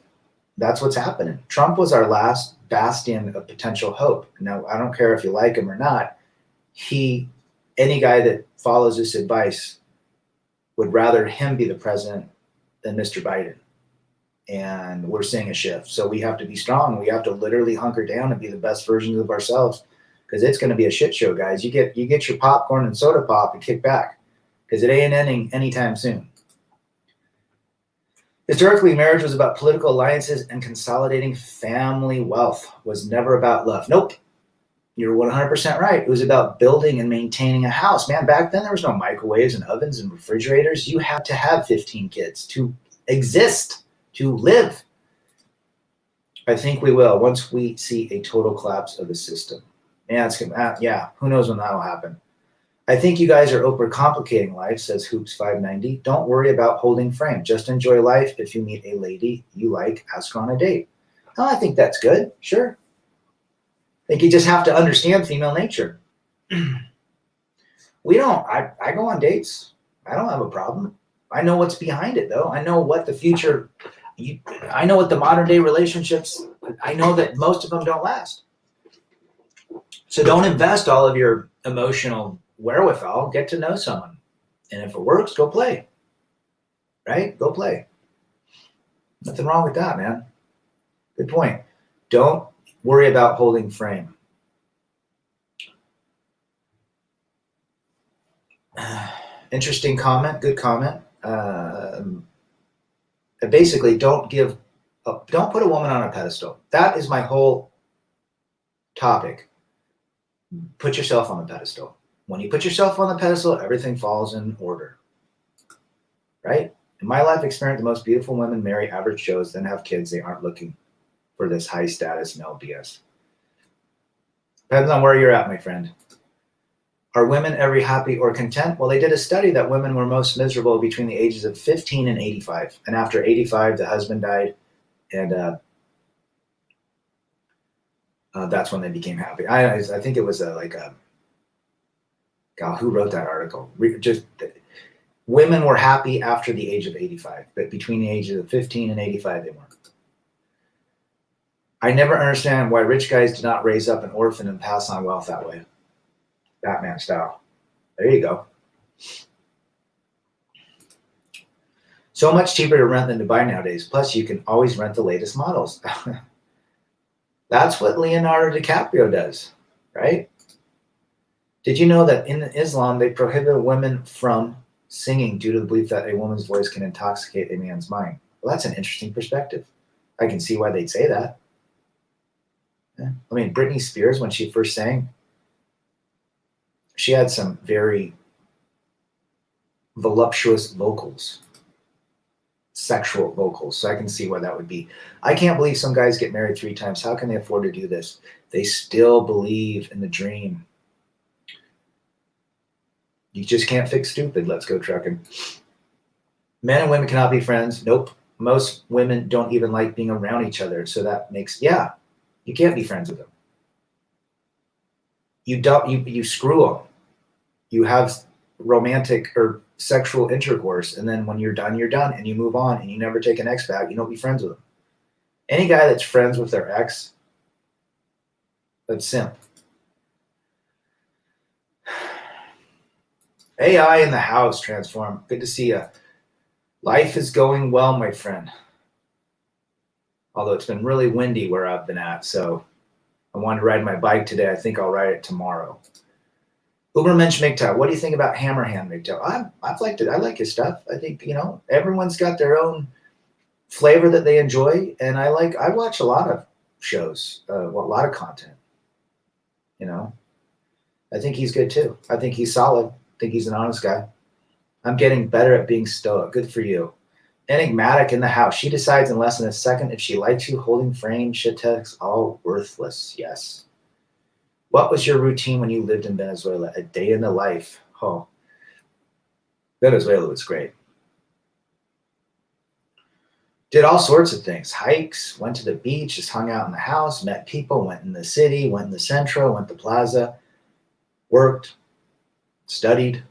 what's happening. Trump was our last bastion of potential hope. Now, I don't care if you like him or not. Any guy that follows this advice would rather him be the president than Mr. Biden. And we're seeing a shift. So we have to be strong. We have to literally hunker down and be the best versions of ourselves, because it's going to be a shit show, guys. You get your popcorn and soda pop and kick back, because it ain't ending anytime soon. Historically, marriage was about political alliances and consolidating family wealth. Was never about love. Nope. You're 100% right. It was about building and maintaining a house. Man, back then there was no microwaves and ovens and refrigerators. You had to have 15 kids to exist, to live. I think we will once we see a total collapse of the system. Yeah, who knows when that'll happen. I think you guys are overcomplicating life, says Hoops590. Don't worry about holding frame. Just enjoy life. If you meet a lady you like, ask her on a date. Oh, I think that's good. Sure. I think you just have to understand female nature. We don't. I go on dates. I don't have a problem. I know what's behind it, though. I know what the future. I know what the modern day relationships. I know that most of them don't last. So don't invest all of your emotional wherewithal. Get to know someone, and if it works, go play. Right? Go play. Nothing wrong with that, man. Good point. Don't worry about holding frame. Interesting comment. Good comment. Basically, don't put a woman on a pedestal. That is my whole topic. Put yourself on the pedestal. When you put yourself on the pedestal, everything falls in order. Right? In my life experience, the most beautiful women marry average Joes, then have kids. They aren't looking for this high status male BS. Depends on where you're at, my friend. Are women ever happy or content? Well, they did a study that women were most miserable between the ages of 15 and 85. And after 85, the husband died, and that's when they became happy. I think it was God, who wrote that article? Women were happy after the age of 85, but between the ages of 15 and 85, they weren't. I never understand why rich guys do not raise up an orphan and pass on wealth that way. Batman style. There you go. So much cheaper to rent than to buy nowadays. Plus, you can always rent the latest models. That's what Leonardo DiCaprio does, right? Did you know that in Islam, they prohibit women from singing due to the belief that a woman's voice can intoxicate a man's mind? Well, that's an interesting perspective. I can see why they'd say that. Yeah. I mean, Britney Spears, when she first sang, she had some very voluptuous vocals, sexual vocals. So I can see why that would be. I can't believe some guys get married 3 times. How can they afford to do this? They still believe in the dream. You just can't fix stupid. Let's go trucking. Men and women cannot be friends. Nope. Most women don't even like being around each other. So that makes, yeah, you can't be friends with them. You screw them. You have romantic or sexual intercourse, and then when you're done, and you move on, and you never take an ex back. You don't be friends with them. Any guy that's friends with their ex, that's simp. AI in the house, Transform. Good to see you. Life is going well, my friend. Although it's been really windy where I've been at, so I wanted to ride my bike today. I think I'll ride it tomorrow. Ubermensch MGTOW, what do you think about Hammerhand MGTOW? I've liked it. I like his stuff. I think, everyone's got their own flavor that they enjoy, and I watch a lot of shows, a lot of content. I think he's good too. I think he's solid. I think he's an honest guy. I'm getting better at being stoic. Good for you. Enigmatic in the house. She decides in less than a second if she likes you. Holding frame, shit text, all worthless. Yes. What was your routine when you lived in Venezuela? A day in the life. Oh, Venezuela was great. Did all sorts of things. Hikes, went to the beach, just hung out in the house, met people, went in the city, went in the Centro, went to Plaza, worked, studied.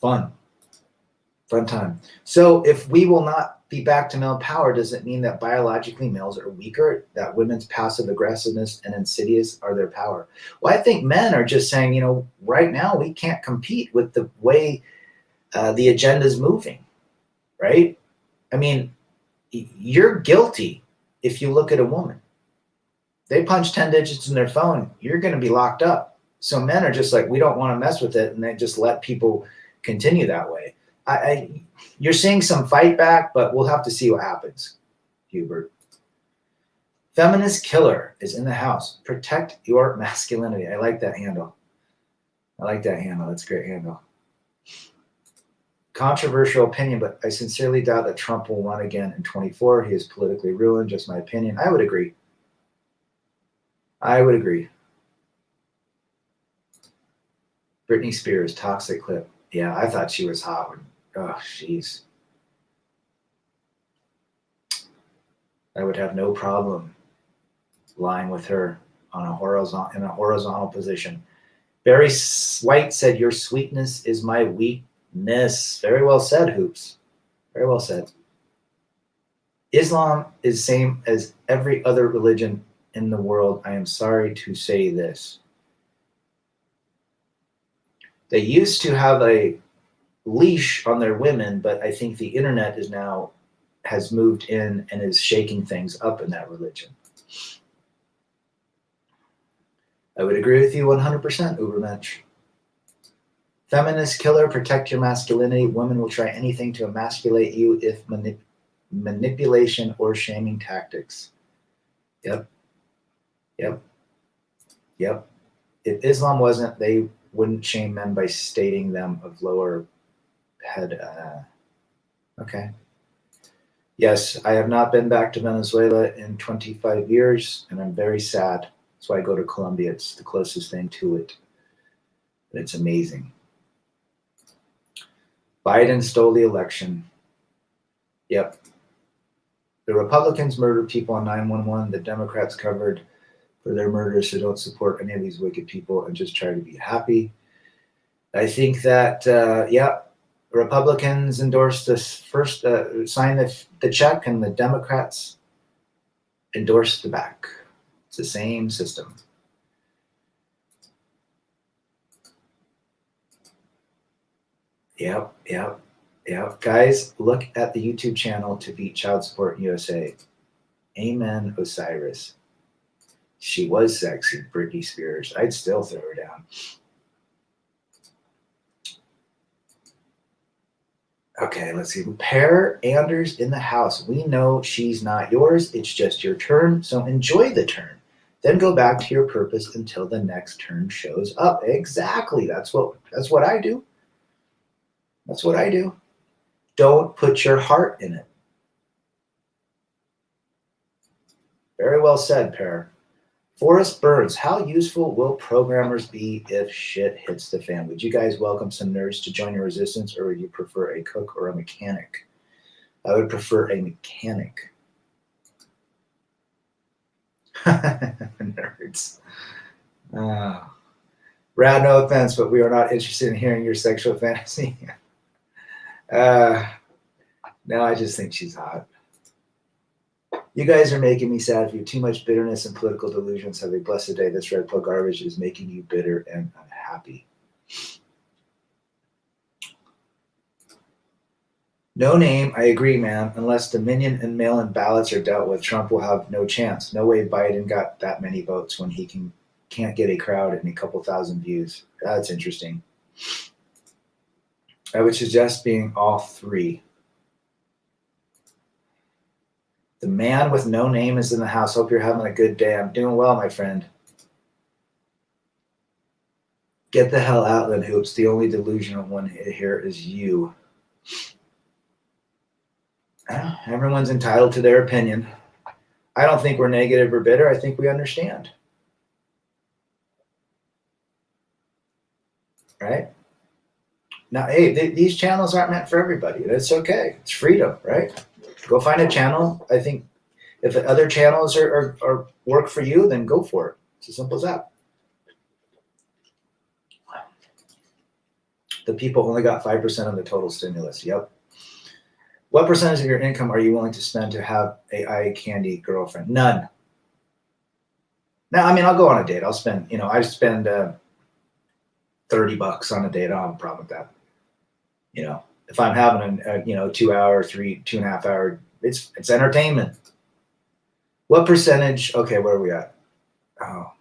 Fun time. So if we will not be back to male power, does it mean that biologically males are weaker, that women's passive aggressiveness and insidious are their power? Well, I think men are just saying, right now we can't compete with the way the agenda is moving, right? I mean, you're guilty if you look at a woman. They punch 10 digits in their phone, you're going to be locked up. So men are just like, we don't want to mess with it, and they just let people continue that way. You're seeing some fight back, but we'll have to see what happens, Hubert. Feminist killer is in the house. Protect your masculinity. I like that handle. That's a great handle. Controversial opinion, but I sincerely doubt that Trump will run again in 24. He is politically ruined. Just my opinion. I would agree. Britney Spears, toxic clip. Yeah, I thought she was hot. Oh, jeez. I would have no problem lying with her in a horizontal position. Barry White said, "Your sweetness is my weakness." Very well said, Hoops. Very well said. Islam is same as every other religion in the world. I am sorry to say this. They used to have a leash on their women, but I think the internet has moved in and is shaking things up in that religion. I would agree with you 100%, Ubermensch. Feminist killer, protect your masculinity. Women will try anything to emasculate you if manipulation or shaming tactics. Yep. If Islam wasn't, they wouldn't shame men by stating them of lower head. Okay. Yes, I have not been back to Venezuela in 25 years, and I'm very sad. That's why I go to Colombia. It's the closest thing to it. It's amazing. Biden stole the election. Yep. The Republicans murdered people on 9/11. The Democrats covered for their murders, so don't support any of these wicked people and just try to be happy. I think that, Republicans endorsed this first, signed the check, and the Democrats endorsed the back. It's the same system. Yep. Guys, look at the YouTube channel to beat child support in USA. Amen, Osiris. She was sexy, Britney Spears. I'd still throw her down. Okay, let's see. Pair Anders in the house. We know she's not yours. It's just your turn. So enjoy the turn. Then go back to your purpose until the next turn shows up. Exactly. That's what I do. Don't put your heart in it. Very well said, Pair. Forrest Burns, how useful will programmers be if shit hits the fan? Would you guys welcome some nerds to join your resistance, or would you prefer a cook or a mechanic? I would prefer a mechanic. Nerds. Rad, no offense, but we are not interested in hearing your sexual fantasy. No, I just think she's hot. You guys are making me sad for you. Too much bitterness and political delusions. Have a blessed day. This red pill garbage is making you bitter and unhappy. No name, I agree, man. Unless Dominion and mail-in ballots are dealt with, Trump will have no chance. No way Biden got that many votes when he can't get a crowd and a couple thousand views. That's interesting. I would suggest being all three. The man with no name is in the house. Hope you're having a good day. I'm doing well, my friend. Get the hell out then, Hoops. The only delusional one here is you. Everyone's entitled to their opinion. I don't think we're negative or bitter. I think we understand. Right? Now, hey, these channels aren't meant for everybody. That's okay. It's freedom, right? Go find a channel. I think if other channels are work for you, then go for it. It's as simple as that. The people only got 5% of the total stimulus. Yep. What percentage of your income are you willing to spend to have a eye candy girlfriend? None. Now, I mean, I'll go on a date. I'll spend, I spend $30 on a date. I don't have a problem with that. If I'm having a 2 hour, 2.5 hour, it's entertainment. What percentage? Okay, where are we at? Oh,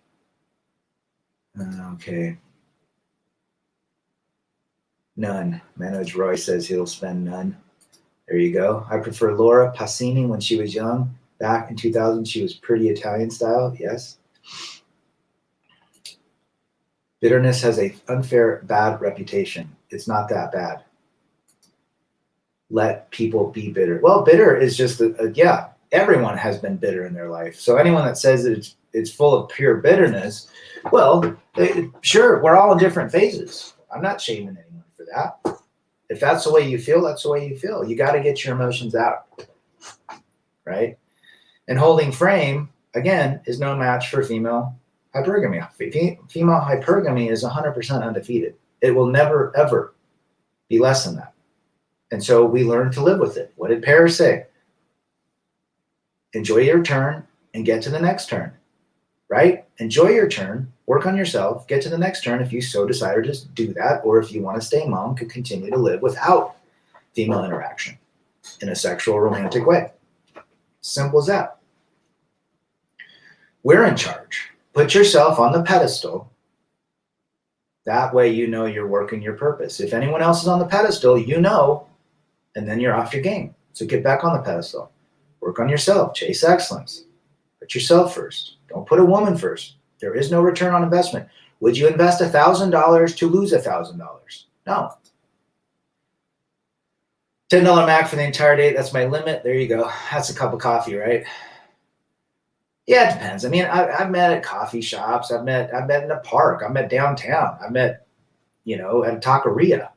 okay. None. Manoj Roy says he'll spend none. There you go. I prefer Laura Passini when she was young. Back in 2000, she was pretty Italian style. Yes. Bitterness has an unfair, bad reputation. It's not that bad. Let people be bitter. Well, bitter is just yeah, everyone has been bitter in their life. So anyone that says that it's full of pure bitterness, well, sure, we're all in different phases. I'm not shaming anyone for that. If that's the way you feel, that's the way you feel. You got to get your emotions out, right? And holding frame, again, is no match for female hypergamy. Female hypergamy is 100% undefeated. It will never, ever be less than that. And so we learn to live with it. What did Paris say? Enjoy your turn and get to the next turn, right? Enjoy your turn, work on yourself, get to the next turn if you so desire to do that, or if you want to stay mom, could continue to live without female interaction in a sexual, romantic way. Simple as that. We're in charge. Put yourself on the pedestal. That way you know you're working your purpose. If anyone else is on the pedestal, you know, and then you're off your game. So get back on the pedestal. Work on yourself. Chase excellence. Put yourself first. Don't put a woman first. There is no return on investment. Would you invest $1,000 to lose $1,000? No. $10 Mac for the entire day. That's my limit. There you go. That's a cup of coffee, right? Yeah, it depends. I mean, I've met at coffee shops. I've met in a park. I've met downtown. I've met, at a taqueria.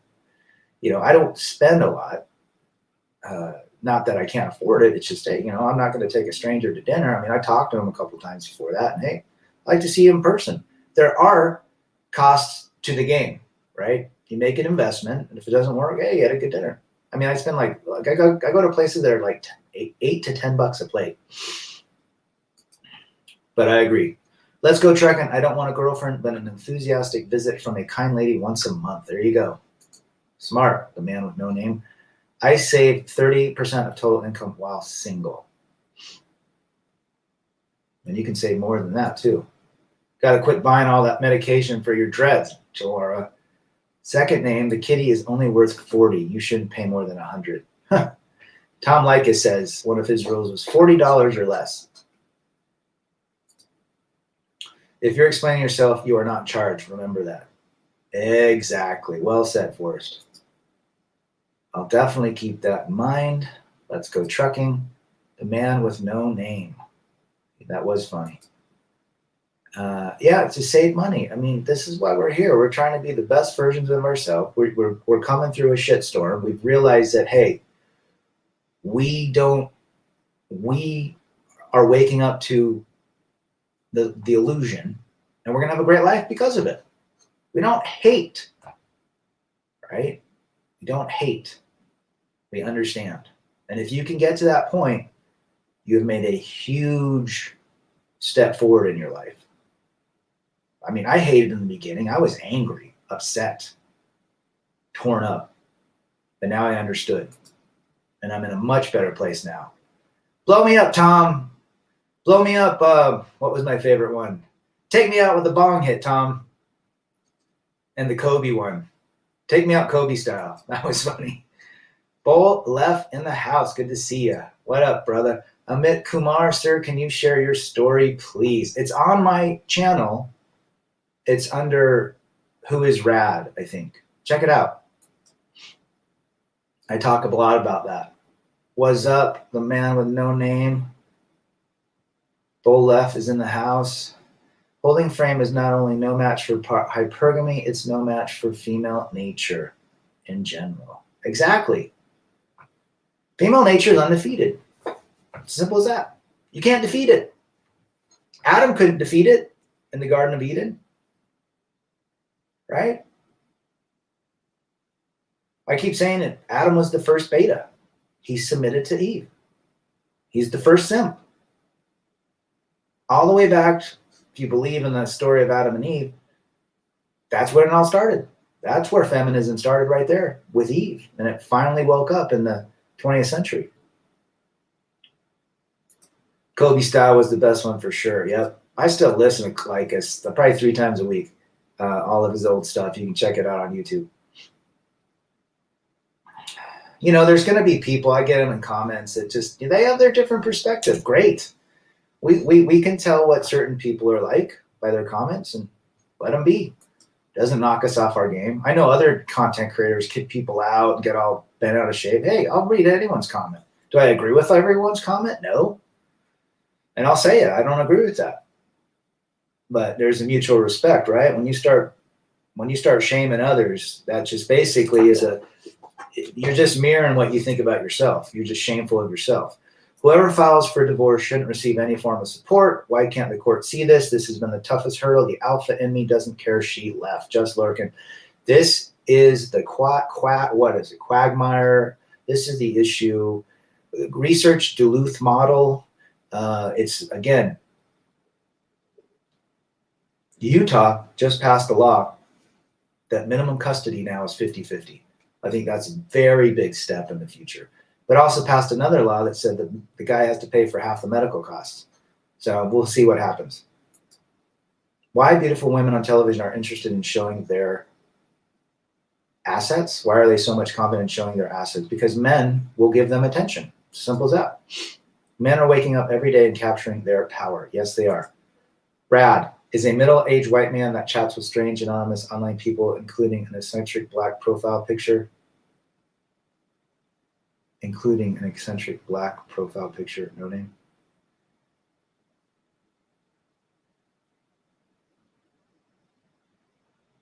I don't spend a lot. Not that I can't afford it. It's just, hey, I'm not going to take a stranger to dinner. I mean, I talked to him a couple times before that, and hey, I like to see him in person. There are costs to the game, right? You make an investment, and if it doesn't work, hey, you had a good dinner. I mean, I spend I go to places that are like $8 to $10 a plate. But I agree. Let's go trekking. I don't want a girlfriend, but an enthusiastic visit from a kind lady once a month. There you go. Smart, the man with no name. I save 30% of total income while single. And you can save more than that too. Got to quit buying all that medication for your dreads, Laura. Second name, the kitty is only worth 40. You shouldn't pay more than 100. Tom Likas says one of his rules was $40 or less. If you're explaining yourself, you are not charged. Remember that. Exactly. Well said, Forrest. I'll definitely keep that in mind. Let's go trucking. The man with no name. That was funny. Yeah, to save money. I mean, this is why we're here. We're trying to be the best versions of ourselves. We're coming through a shitstorm. We've realized that, hey, we are waking up to the illusion, and we're going to have a great life because of it. We don't hate, right? We don't hate. We understand. And if you can get to that point, you have made a huge step forward in your life. I mean, I hated in the beginning. I was angry, upset, torn up. But now I understood. And I'm in a much better place now. Blow me up, Tom. Blow me up. What was my favorite one? Take me out with a bong hit, Tom. And the Kobe one. Take me out Kobe style. That was funny. Bull left in the house. Good to see you. What up, brother? Amit Kumar, sir, can you share your story, please? It's on my channel. It's under Who is Rad, I think. Check it out. I talk a lot about that. What's up, the man with no name? Bull left is in the house. Holding frame is not only no match for hypergamy, it's no match for female nature in general. Exactly. Female nature is undefeated. Simple as that. You can't defeat it. Adam couldn't defeat it in the Garden of Eden. Right? I keep saying it. Adam was the first beta. He submitted to Eve. He's the first simp. All the way back, if you believe in the story of Adam and Eve, that's where it all started. That's where feminism started, right there with Eve. And it finally woke up in the 20th century. Kobe style was the best one for sure. Yep. I still listen to Lycus probably 3 times a week. All of his old stuff. You can check it out on YouTube. you know, there's going to be people, I get them in comments that just, they have their different perspective. Great. We can tell what certain people are like by their comments, and let them be. Doesn't knock us off our game. I know other content creators kick people out and get all bent out of shape. Hey, I'll read anyone's comment. Do I agree with everyone's comment? No. And I'll say it. I don't agree with that. But there's a mutual respect, right? When you start shaming others, that just basically is you're just mirroring what you think about yourself. You're just shameful of yourself. Whoever files for divorce shouldn't receive any form of support. Why can't the court see this? This has been the toughest hurdle. The alpha in me doesn't care. She left. Just lurking. This is the what is it? Quagmire. This is the issue. Research Duluth model. It's, again, Utah just passed a law that minimum custody now is 50-50. I think that's a very big step in the future. But also passed another law that said that the guy has to pay for half the medical costs. So we'll see what happens. Why beautiful women on television are interested in showing their assets? Why are they so much confident in showing their assets? Because men will give them attention. Simple as that. Men are waking up every day and capturing their power. Yes, they are. Brad is a middle-aged white man that chats with strange, anonymous online people, including an eccentric black profile picture. No name.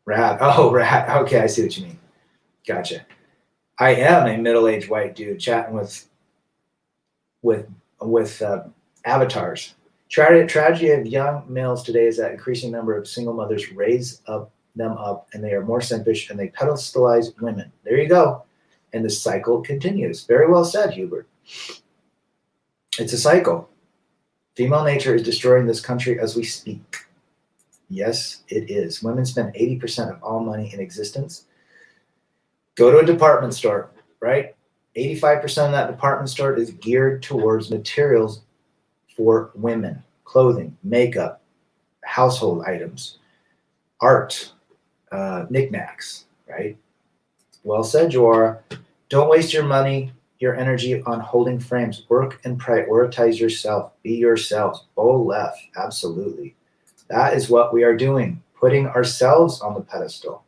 Rad. Oh, rad. Okay, I see what you mean. Gotcha. I am a middle-aged white dude chatting with avatars. Tragedy of young males today is that increasing number of single mothers raise them up, and they are more selfish, and they pedestalize women. There you go. And the cycle continues. Very well said, Hubert. It's a cycle. Female nature is destroying this country as we speak. Yes, it is. Women spend 80% of all money in existence. Go to a department store, right? 85% of that department store is geared towards materials for women: clothing, makeup, household items, art, knickknacks, right? Well said, Joara. Don't waste your money, your energy on holding frames. Work and prioritize yourself. Be yourselves. Left. Absolutely. That is what we are doing, putting ourselves on the pedestal.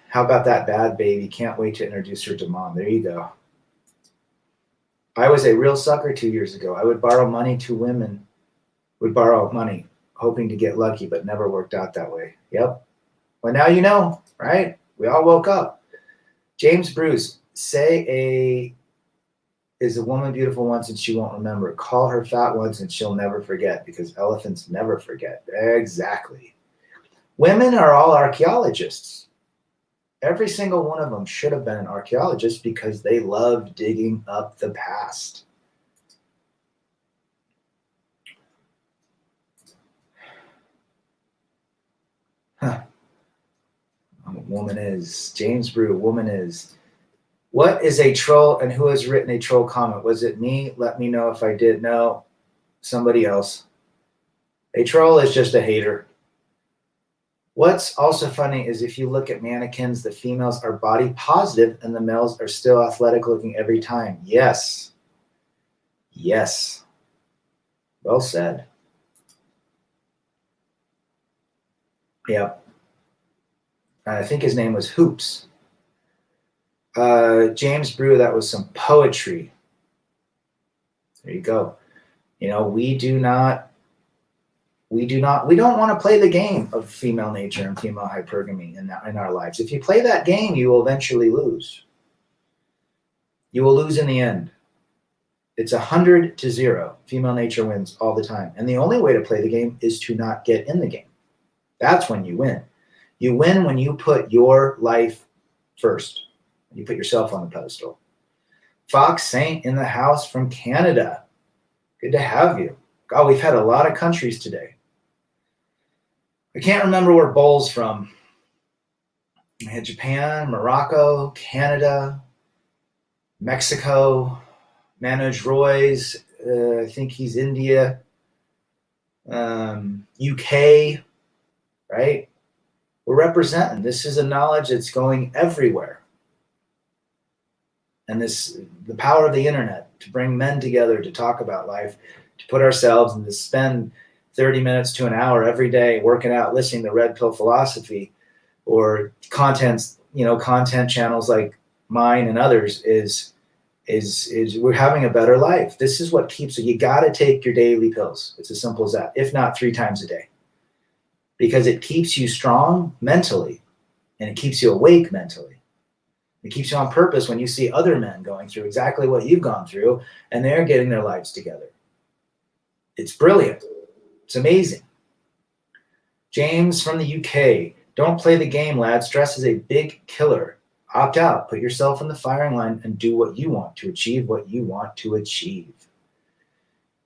How about that bad baby? Can't wait to introduce her to mom. There you go. I was a real sucker 2 years ago. I would borrow money to women, hoping to get lucky, but never worked out that way. Yep. Well, now you know, right? We all woke up. James Bruce, is a woman beautiful once and she won't remember. Call her fat once and she'll never forget, because elephants never forget. Exactly. Women are all archaeologists. Every single one of them should have been an archaeologist because they love digging up the past. Huh. Woman is. James Brew, woman is. What is a troll and who has written a troll comment? Was it me? Let me know if I did. No, somebody else. A troll is just a hater. What's also funny is if you look at mannequins, the females are body positive and the males are still athletic looking every time. Yes. Yes. Well said. Yep. I think his name was Hoops. James Brew, that was some poetry. There you go. You know, we don't want to play the game of female nature and female hypergamy in our lives. If you play that game, you will eventually lose. You will lose in the end. It's 100-0. Female nature wins all the time. And the only way to play the game is to not get in the game. That's when you win. You win when you put your life first. You put yourself on the pedestal. Fox Saint in the house from Canada. Good to have you. God, we've had a lot of countries today. I can't remember where Bowl's from. I had Japan, Morocco, Canada, Mexico, Manoj Roy's, I think he's India, UK, right? We're representing. This is a knowledge that's going everywhere. and the power of the internet to bring men together to talk about life, to put ourselves and to spend 30 minutes to an hour every day working out, listening to Red Pill Philosophy or content channels like mine and others is we're having a better life. This is what keeps you. You got to take your daily pills. It's as simple as that, if not 3 times a day, because it keeps you strong mentally and it keeps you awake mentally. It keeps you on purpose when you see other men going through exactly what you've gone through and they're getting their lives together. It's brilliant. It's amazing. James from the UK. Don't play the game, lad. Stress is a big killer. Opt out. Put yourself in the firing line and do what you want to achieve what you want to achieve.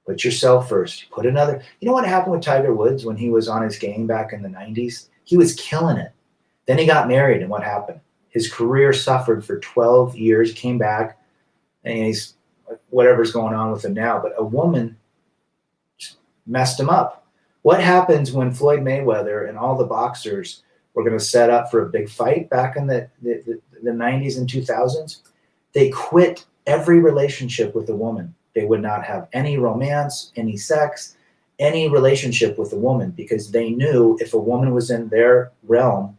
Put yourself first. You know what happened with Tiger Woods when he was on his game back in the 90s? He was killing it. Then he got married, and what happened? His career suffered for 12 years, came back, and he's whatever's going on with him now. But a woman messed him up. What happens when Floyd Mayweather and all the boxers were going to set up for a big fight back in the 90s and 2000s? They quit every relationship with a woman. They would not have any romance, any sex, any relationship with a woman, because they knew if a woman was in their realm,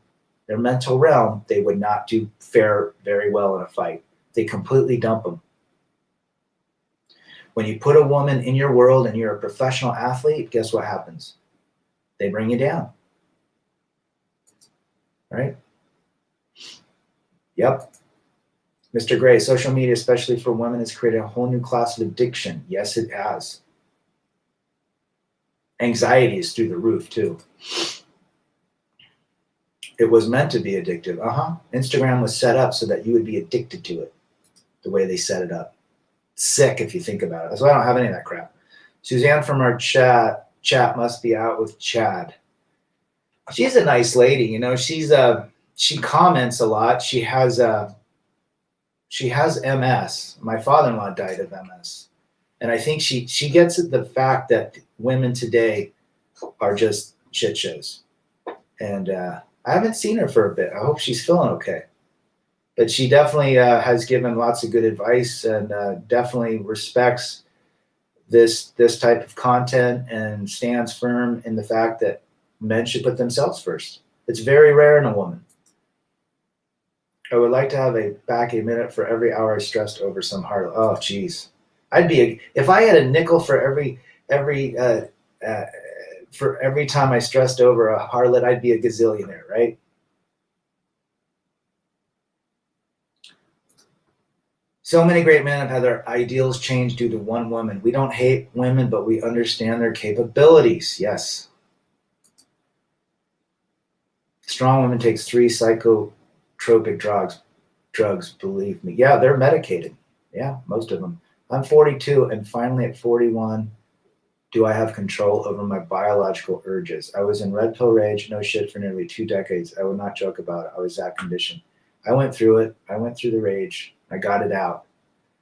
their mental realm, they would not fare very well in a fight. They completely dump them. When you put a woman in your world and you're a professional athlete, guess what happens? They bring you down. Right? Yep. Mr. Gray, social media, especially for women, has created a whole new class of addiction. Yes, it has. Anxiety is through the roof, too. It was meant to be addictive. Instagram was set up so that you would be addicted to it, the way they set it up. Sick if you think about it. That's why I don't have any of that crap. Suzanne from our chat must be out with Chad. She's a nice lady, you know. She comments a lot. She has MS. My father-in-law died of MS, and I think she gets at the fact that women today are just shit shows. And I haven't seen her for a bit. I hope she's feeling okay. But she definitely has given lots of good advice and definitely respects this type of content and stands firm in the fact that men should put themselves first. It's very rare in a woman. I would like to have back a minute for every hour I stressed over some hard. Oh, geez. If I had a nickel for every time I stressed over a harlot, I'd be a gazillionaire, right? So many great men have had their ideals changed due to one woman. We don't hate women, but we understand their capabilities. Yes. Strong women takes 3 psychotropic drugs, believe me. Yeah, they're medicated. Yeah, most of them. I'm 42, and finally at 41, do I have control over my biological urges? I was in red pill rage, no shit, for nearly 2 decades. I would not joke about it. I was that conditioned. I went through it. I went through the rage. I got it out.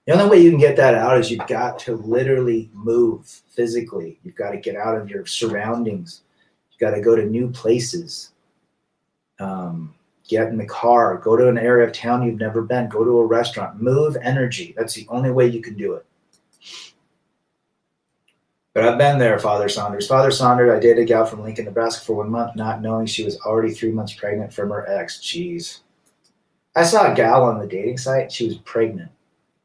The only way you can get that out is you've got to literally move physically. You've got to get out of your surroundings. You've got to go to new places. Get in the car. Go to an area of town you've never been. Go to a restaurant. Move energy. That's the only way you can do it. But I've been there, Father Saunders. Father Saunders, I dated a gal from Lincoln, Nebraska for 1 month, not knowing she was already 3 months pregnant from her ex. Jeez. I saw a gal on the dating site. She was pregnant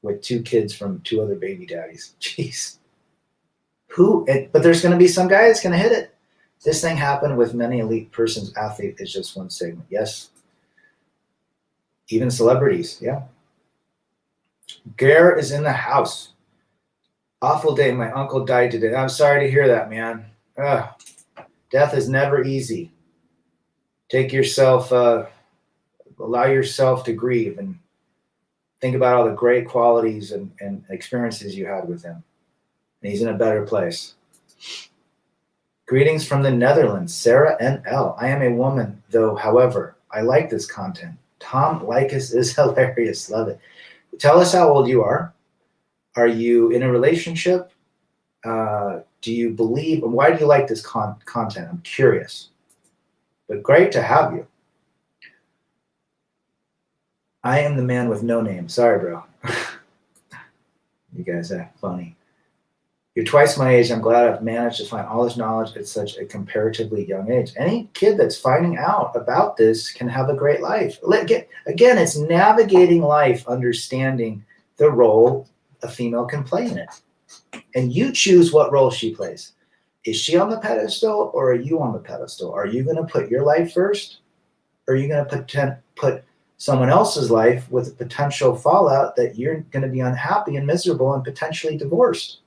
with 2 kids from 2 other baby daddies. Jeez. But there's going to be some guy that's going to hit it. This thing happened with many elite persons. Athlete is just one segment. Yes. Even celebrities. Yeah. Gare is in the house. Awful day. My uncle died today. I'm sorry to hear that, man. Death is never easy. Allow yourself to grieve and think about all the great qualities and experiences you had with him. And he's in a better place. Greetings from the Netherlands, Sarah NL. I am a woman, though, however, I like this content. Tom Likas is hilarious. Love it. Tell us how old you are. Are you in a relationship? Do you believe, and why do you like this content? I'm curious. But great to have you. I am the man with no name. Sorry, bro. You guys are funny. You're twice my age. I'm glad I've managed to find all this knowledge at such a comparatively young age. Any kid that's finding out about this can have a great life. Again, it's navigating life, understanding the role a female can play in it. And you choose what role she plays. Is she on the pedestal or are you on the pedestal? Are you going to put your life first? Or are you going to put someone else's life with a potential fallout that you're going to be unhappy and miserable and potentially divorced?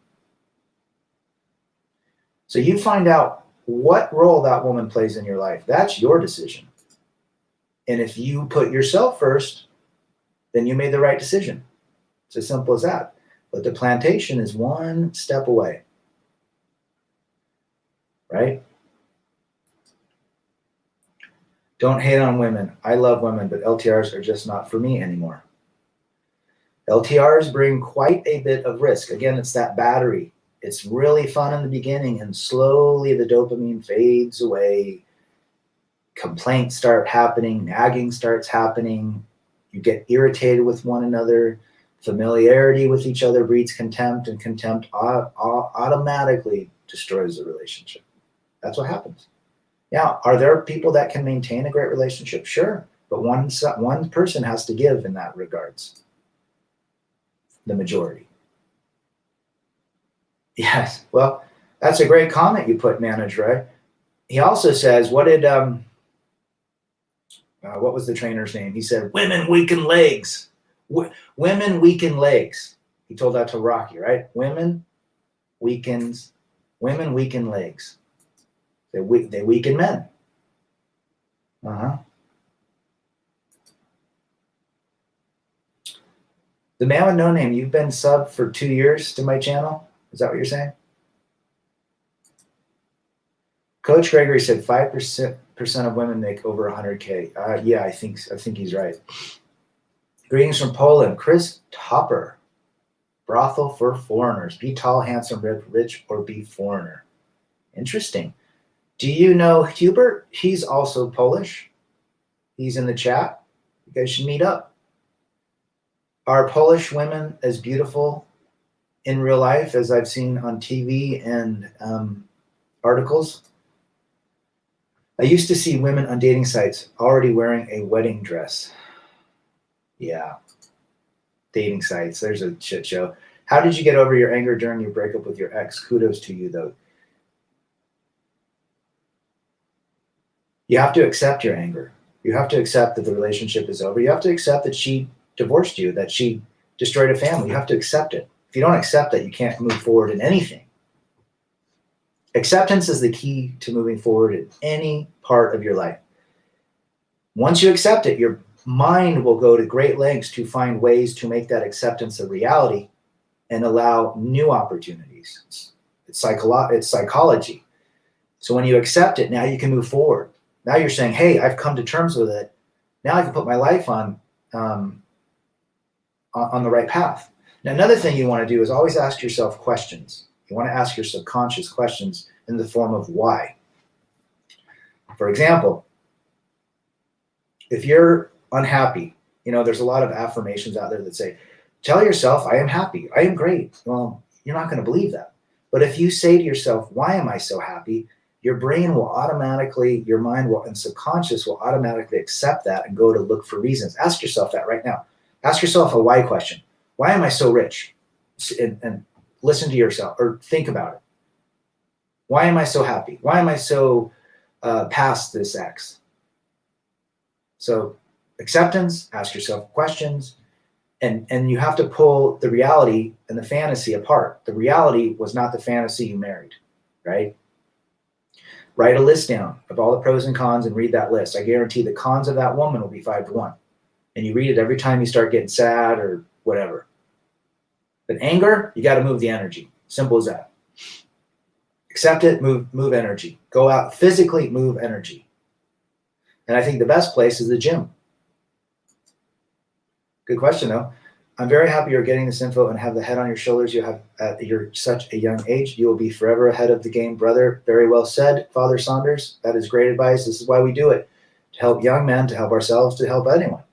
So you find out what role that woman plays in your life. That's your decision. And if you put yourself first, then you made the right decision. It's as simple as that. But the plantation is one step away. Right? Don't hate on women. I love women, but LTRs are just not for me anymore. LTRs bring quite a bit of risk. Again, it's that battery. It's really fun in the beginning, and slowly the dopamine fades away. Complaints start happening. Nagging starts happening. You get irritated with one another. Familiarity with each other breeds contempt, and contempt automatically destroys the relationship. That's what happens. Now, are there people that can maintain a great relationship? Sure. But one person has to give in that regards. The majority. Yes. Well, that's a great comment you put, Manage Ray. He also says, what was the trainer's name? He said, women weaken legs. Women weaken legs. He told that to Rocky, right? Women weaken legs. They weaken men. The man with no name, you've been subbed for 2 years to my channel. Is that what you're saying? Coach Gregory said 5% of women make over 100K. Yeah, I think he's right. Greetings from Poland. Chris Topper. Brothel for foreigners. Be tall, handsome, rich, or be foreigner. Interesting. Do you know Hubert? He's also Polish. He's in the chat. You guys should meet up. Are Polish women as beautiful in real life as I've seen on TV and articles? I used to see women on dating sites already wearing a wedding dress. Yeah. Dating sites. There's a shit show. How did you get over your anger during your breakup with your ex? Kudos to you, though. You have to accept your anger. You have to accept that the relationship is over. You have to accept that she divorced you, that she destroyed a family. You have to accept it. If you don't accept that, you can't move forward in anything. Acceptance is the key to moving forward in any part of your life. Once you accept it, your mind will go to great lengths to find ways to make that acceptance a reality and allow new opportunities. It's psychology. So when you accept it, now you can move forward. Now you're saying, hey, I've come to terms with it. Now I can put my life on the right path. Now, another thing you want to do is always ask yourself questions. You want to ask your subconscious questions in the form of why. For example, if you're unhappy, there's a lot of affirmations out there that say, tell yourself, I am happy. I am great. Well, you're not going to believe that. But if you say to yourself, why am I so happy? Your brain will automatically, your mind will, and subconscious will automatically accept that and go to look for reasons. Ask yourself that right now. Ask yourself a why question. Why am I so rich? And listen to yourself or think about it. Why am I so happy? Why am I so past this ex? So acceptance, ask yourself questions, and you have to pull the reality and the fantasy apart. The reality was not the fantasy you married, right? Write a list down of all the pros and cons and read that list. I guarantee the cons of that woman will be 5-1. And you read it every time you start getting sad or whatever. But anger, you got to move the energy. Simple as that. Accept it, move energy. Go out, physically move energy. And I think the best place is the gym. Good question, though. I'm very happy you're getting this info and have the head on your shoulders. You're such a young age. You will be forever ahead of the game, brother. Very well said, Father Saunders. That is great advice. This is why we do it. To help young men, to help ourselves, to help anyone.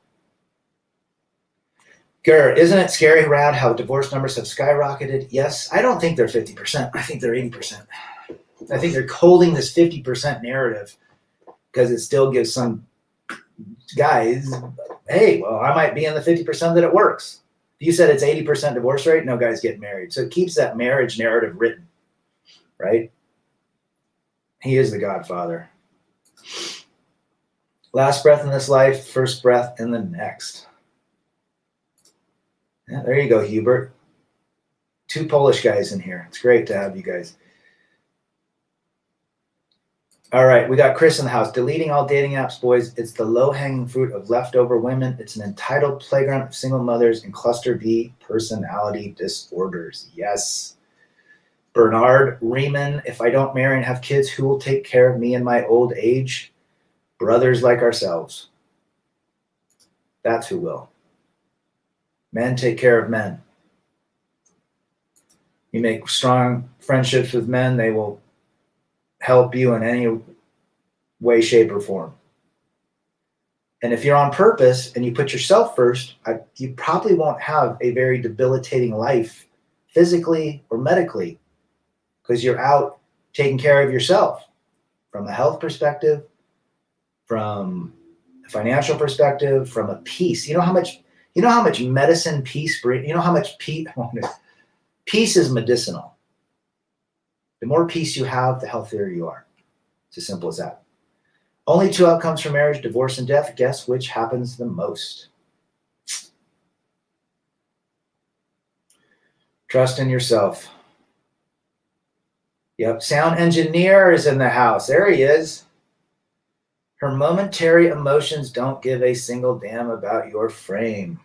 Gurr, isn't it scary, Rad, how divorce numbers have skyrocketed? Yes, I don't think they're 50%. I think they're 80%. I think they're holding this 50% narrative because it still gives some guys, hey, well, I might be in the 50% that it works. If you said it's 80% divorce rate, no guy's getting married. So it keeps that marriage narrative written, right? He is the Godfather. Last breath in this life, first breath in the next. Yeah, there you go, Hubert. 2 Polish guys in here. It's great to have you guys. All right, we got Chris in the house. Deleting all dating apps, boys. It's the low-hanging fruit of leftover women. It's an entitled playground of single mothers and cluster B personality disorders. Yes. Bernard Riemann, if I don't marry and have kids, who will take care of me in my old age? Brothers like ourselves. That's who will. Men take care of men. You make strong friendships with men, they will help you in any way, shape, or form. And if you're on purpose and you put yourself first, you probably won't have a very debilitating life physically or medically because you're out taking care of yourself from a health perspective, from a financial perspective, from a peace. You know how much medicine peace brings? You know how much peace is medicinal. The more peace you have, the healthier you are. It's as simple as that. Only 2 outcomes for marriage, divorce and death. Guess which happens the most? Trust in yourself. Yep, sound engineer is in the house. There he is. Her momentary emotions don't give a single damn about your frame.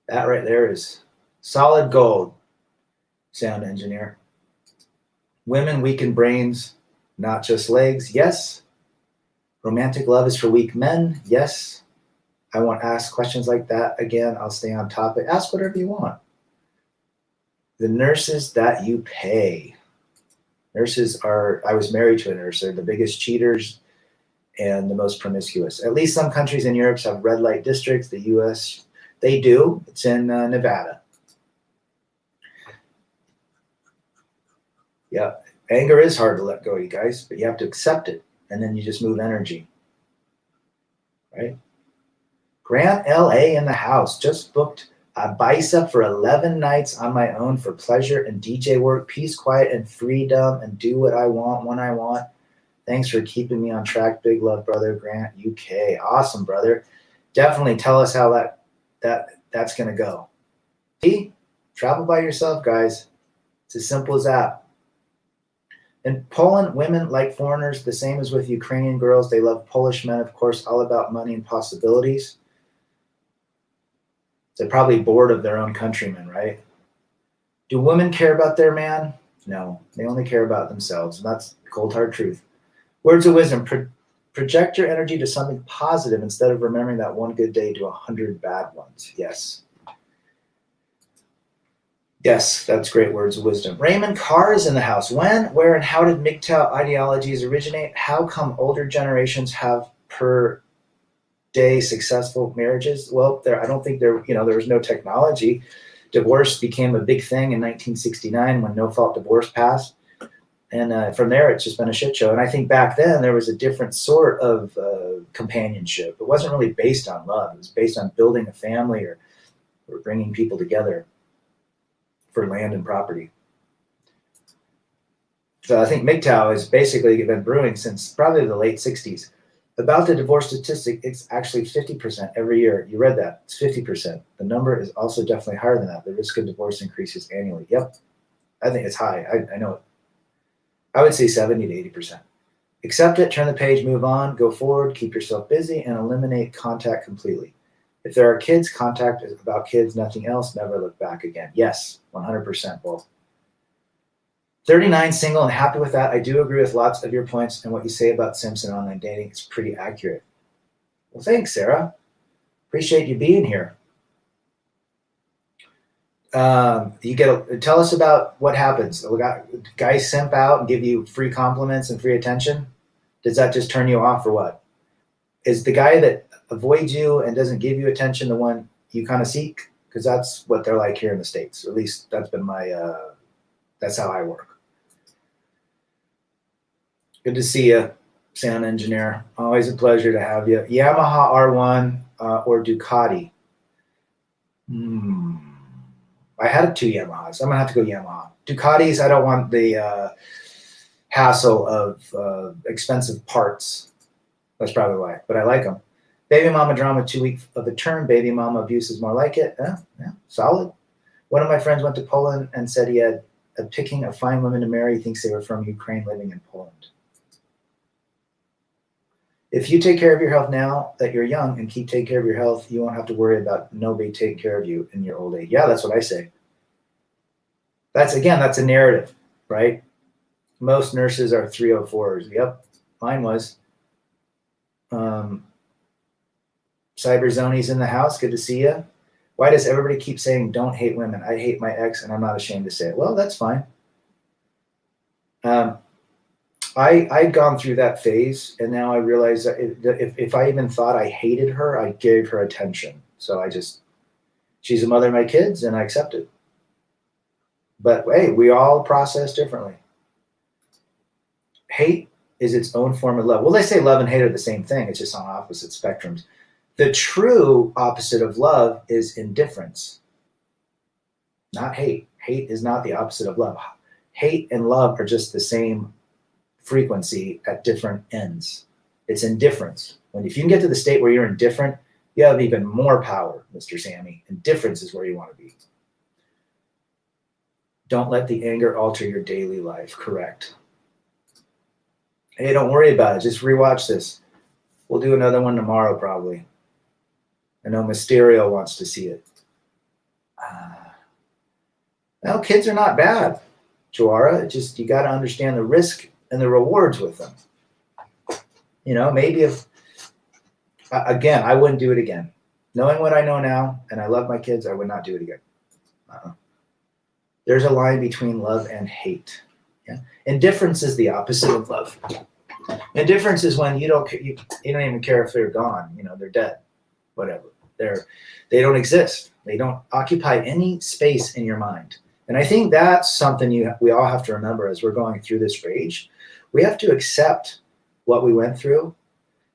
That right there is solid gold, sound engineer. Women weaken brains, not just legs. Yes. Romantic love is for weak men. Yes. I won't ask questions like that again. I'll stay on topic. Ask whatever you want. The nurses that you pay. Nurses are, I was married to a nurse. They're the biggest cheaters and the most promiscuous. At least some countries in Europe have red light districts. The US, they do. It's in Nevada. Yeah, anger is hard to let go, you guys, but you have to accept it, and then you just move energy, right? Grant LA in the house. Just booked a bicep for 11 nights on my own for pleasure and DJ work, peace, quiet, and freedom, and do what I want when I want. Thanks for keeping me on track. Big love, brother. Grant, UK. Awesome, brother. Definitely tell us how that's going to go. See? Travel by yourself, guys. It's as simple as that. In Poland, women like foreigners, the same as with Ukrainian girls. They love Polish men, of course, all about money and possibilities. They're probably bored of their own countrymen, right? Do women care about their man? No, they only care about themselves. And that's cold hard truth. Words of wisdom. Project your energy to something positive instead of remembering that one good day to 100 bad ones. Yes. Yes, that's great words of wisdom. Raymond Carr is in the house. When, where, and how did MGTOW ideologies originate? How come older generations have per day successful marriages? Well, I don't think there was no technology. Divorce became a big thing in 1969 when no-fault divorce passed. And from there, it's just been a shit show. And I think back then there was a different sort of companionship. It wasn't really based on love. It was based on building a family or bringing people together for land and property. So I think MGTOW has basically been brewing since probably the late 60s. About the divorce statistic, it's actually 50% every year. You read that. It's 50%. The number is also definitely higher than that. The risk of divorce increases annually. Yep. I think it's high. I know it. I would say 70 to 80%. Accept it, turn the page, move on, go forward, keep yourself busy, and eliminate contact completely. If there are kids, contact is about kids, nothing else. Never look back again. Yes, 100% both. 39, single, and happy with that. I do agree with lots of your points, and what you say about Simps and online dating is pretty accurate. Well, thanks, Sarah. Appreciate you being here. Tell us about what happens. Guys simp out and give you free compliments and free attention. Does that just turn you off or what? Is the guy that avoids you and doesn't give you attention the one you kind of seek? Because that's what they're like here in the States. At least that's been my, that's how I work. Good to see you, sound engineer. Always a pleasure to have you. Yamaha R1 or Ducati? I had 2 Yamahas. I'm going to have to go Yamaha. Ducatis, I don't want the hassle of expensive parts. That's probably why, but I like them. Baby mama drama, 2 weeks of the term. Baby mama abuse is more like it. Yeah, solid. One of my friends went to Poland and said he had a picking of fine women to marry. He thinks they were from Ukraine living in Poland. If you take care of your health now that you're young and keep taking care of your health, you won't have to worry about nobody taking care of you in your old age. Yeah, that's what I say. That's a narrative, right? Most nurses are 304s. Yep, mine was. Cyberzoni's in the house. Good to see you. Why does everybody keep saying don't hate women? I hate my ex and I'm not ashamed to say it. Well, that's fine. I'd gone through that phase, and now I realize that if I even thought I hated her, I gave her attention. So she's the mother of my kids, and I accept it. But hey, we all process differently. Hate is its own form of love. Well, they say love and hate are the same thing. It's just on opposite spectrums. The true opposite of love is indifference, not hate. Hate is not the opposite of love. Hate and love are just the same frequency at different ends. It's indifference. If you can get to the state where you're indifferent, you have even more power, Mr. Sammy. Indifference is where you want to be. Don't let the anger alter your daily life. Correct. Hey, don't worry about it. Just rewatch this. We'll do another one tomorrow, probably. I know Mysterio wants to see it. Well, kids are not bad, Joara. Just you got to understand the risk and the rewards with them. Maybe if, again, I wouldn't do it again. Knowing what I know now, and I love my kids, I would not do it again. There's a line between love and hate. Yeah? Indifference is the opposite of love. Indifference is when you don't even care if they're gone. They're dead, whatever. They don't exist. They don't occupy any space in your mind. And I think that's something we all have to remember as we're going through this rage. We have to accept what we went through,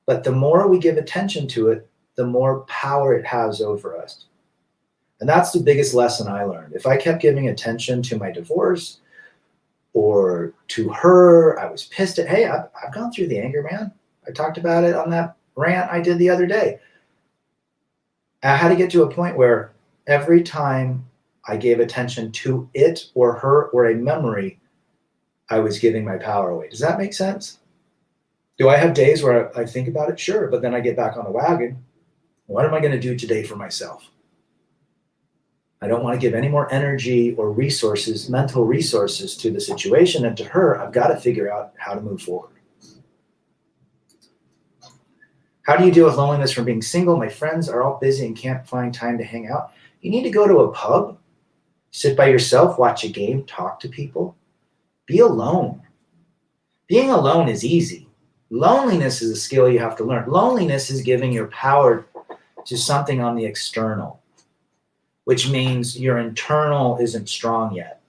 but the more we give attention to it, the more power it has over us. And that's the biggest lesson I learned. If I kept giving attention to my divorce or to her, I was pissed at, hey, I've gone through the anger, man. I talked about it on that rant I did the other day. I had to get to a point where every time I gave attention to it or her or a memory, I was giving my power away. Does that make sense? Do I have days where I think about it? Sure. But then I get back on the wagon. What am I going to do today for myself? I don't want to give any more energy or resources, mental resources to the situation. And to her, I've got to figure out how to move forward. How do you deal with loneliness from being single? My friends are all busy and can't find time to hang out. You need to go to a pub, sit by yourself, watch a game, talk to people. Be alone. Being alone is easy. Loneliness is a skill you have to learn. Loneliness is giving your power to something on the external, which means your internal isn't strong yet.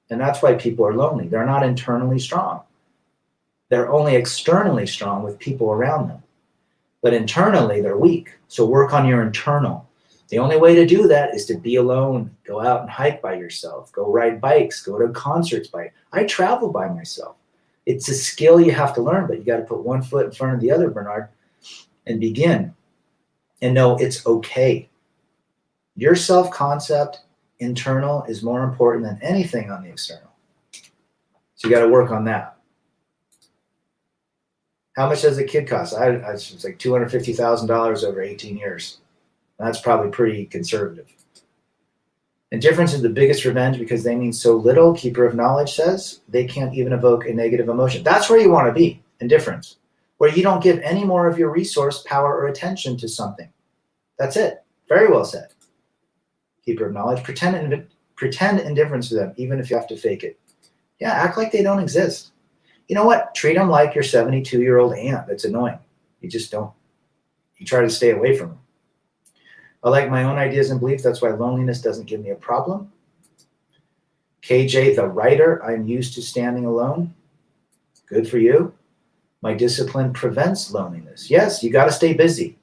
And that's why people are lonely. They're not internally strong. They're only externally strong with people around them. But internally, they're weak. So work on your internal. The only way to do that is to be alone. Go out and hike by yourself. Go ride bikes. Go to concerts by. I travel by myself. It's a skill you have to learn, but you got to put one foot in front of the other, Bernard, and begin. And know it's okay. Your self-concept, internal, is more important than anything on the external. So you got to work on that. How much does a kid cost? It's like $250,000 over 18 years. That's probably pretty conservative. Indifference is the biggest revenge because they mean so little. Keeper of Knowledge says they can't even evoke a negative emotion. That's where you want to be, indifference, where you don't give any more of your resource, power, or attention to something. That's it. Very well said. Keeper of Knowledge. Pretend indifference to them, even if you have to fake it. Yeah, act like they don't exist. You know what? Treat them like your 72-year-old aunt that's annoying. You just don't. You try to stay away from them. I like my own ideas and beliefs. That's why loneliness doesn't give me a problem. KJ, the writer, I'm used to standing alone. Good for you. My discipline prevents loneliness. Yes, you got to stay busy.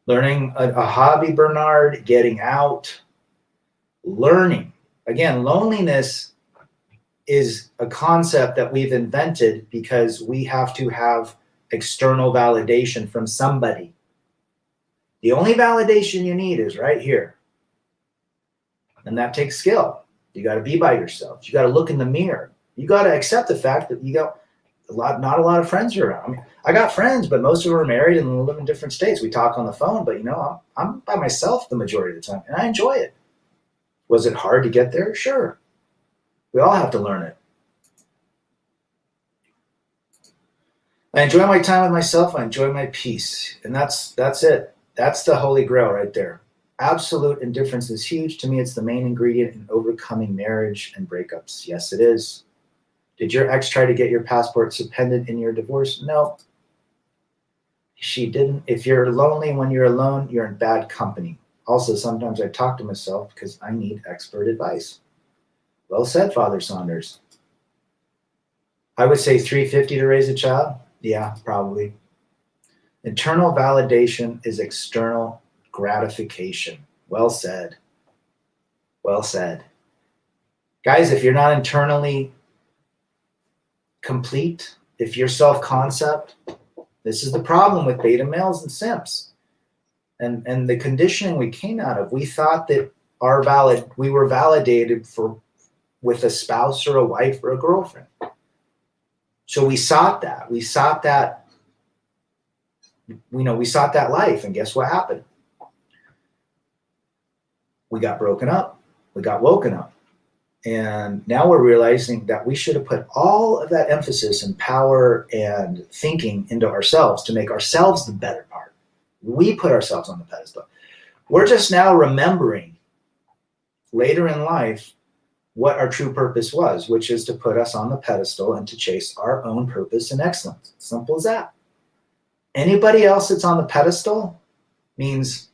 Learning a hobby, Bernard, getting out, learning. Again, loneliness is a concept that we've invented because we have to have external validation from somebody. The only validation you need is right here. And that takes skill. You got to be by yourself. You got to look in the mirror. You got to accept the fact that you got not a lot of friends around. I mean, I got friends, but most of them are married and live in different states. We talk on the phone, but I'm by myself the majority of the time, and I enjoy it. Was it hard to get there? Sure. We all have to learn it. I enjoy my time with myself. I enjoy my peace. And that's it. That's the holy grail right there. Absolute indifference is huge. To me, it's the main ingredient in overcoming marriage and breakups. Yes, it is. Did your ex try to get your passport suspended in your divorce? No. She didn't. If you're lonely when you're alone, you're in bad company. Also, sometimes I talk to myself because I need expert advice. Well said, Father Saunders. I would say $350 to raise a child. Yeah, probably. Internal validation is external gratification. Well said. Well said. Guys, if you're not internally complete, if your self-concept, this is the problem with beta males and simps. And the conditioning we came out of, we thought that we were validated with a spouse or a wife or a girlfriend. So we sought that. We sought that life, and guess what happened? We got broken up. We got woken up. And now we're realizing that we should have put all of that emphasis and power and thinking into ourselves to make ourselves the better part. We put ourselves on the pedestal. We're just now remembering later in life what our true purpose was, which is to put us on the pedestal and to chase our own purpose and excellence. Simple as that. Anybody else that's on the pedestal means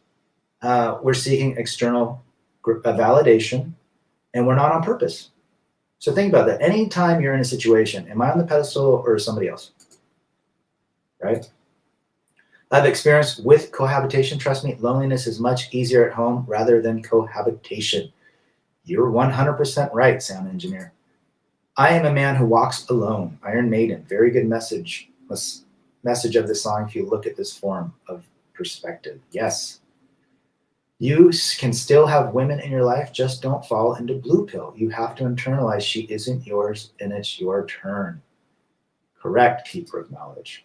we're seeking external validation, and we're not on purpose. So think about that. Anytime you're in a situation, am I on the pedestal or somebody else? Right? I've experienced with cohabitation. Trust me, loneliness is much easier at home rather than cohabitation. You're 100% right, sound engineer. I am a man who walks alone. Iron Maiden. Very good message of the song if you look at this form of perspective. Yes. You can still have women in your life, just don't fall into blue pill. You have to internalize she isn't yours and it's your turn. Correct, keeper of knowledge.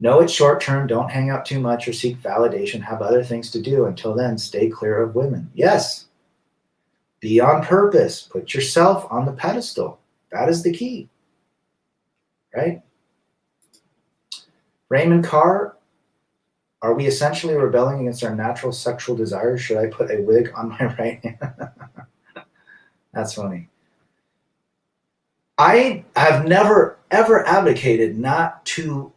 No, it's short term. Don't hang out too much or seek validation. Have other things to do. Until then, stay clear of women. Yes. Be on purpose. Put yourself on the pedestal. That is the key. Right? Raymond Carr, are we essentially rebelling against our natural sexual desires? Should I put a wig on my right hand? That's funny. I have never, ever advocated not to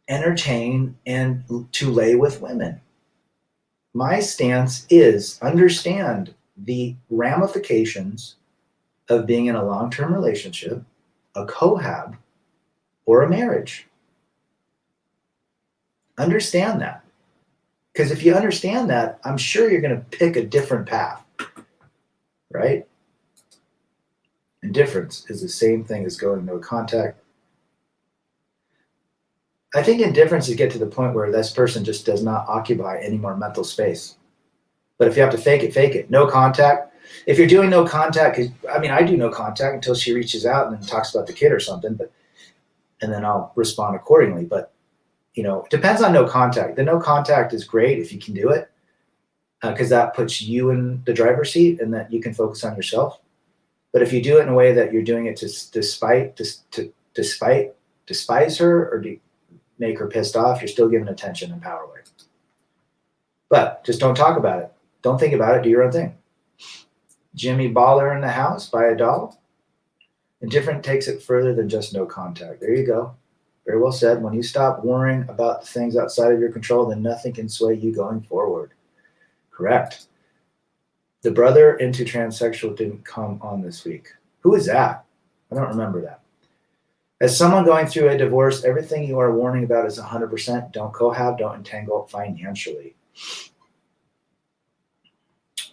entertain and to lay with women. My stance is understand the ramifications of being in a long-term relationship, a cohab, or a marriage. Understand that. Because if you understand that, I'm sure you're going to pick a different path, right? Indifference is the same thing as going no contact. I think indifference is get to the point where this person just does not occupy any more mental space. But if you have to fake it. No contact. If you're doing no contact, I do no contact until she reaches out and then talks about the kid or something, and then I'll respond accordingly. But it depends on no contact. The no contact is great if you can do it, because that puts you in the driver's seat and that you can focus on yourself. But if you do it in a way that you're doing it to despise her or to make her pissed off, you're still giving attention and power away. But just don't talk about it. Don't think about it. Do your own thing. Jimmy Baller in the house, buy a doll. Indifferent takes it further than just no contact. There you go. Very well said. When you stop worrying about the things outside of your control, then nothing can sway you going forward. Correct. The brother into transsexual didn't come on this week. Who is that? I don't remember that. As someone going through a divorce, everything you are warning about is 100%. Don't cohab, don't entangle financially.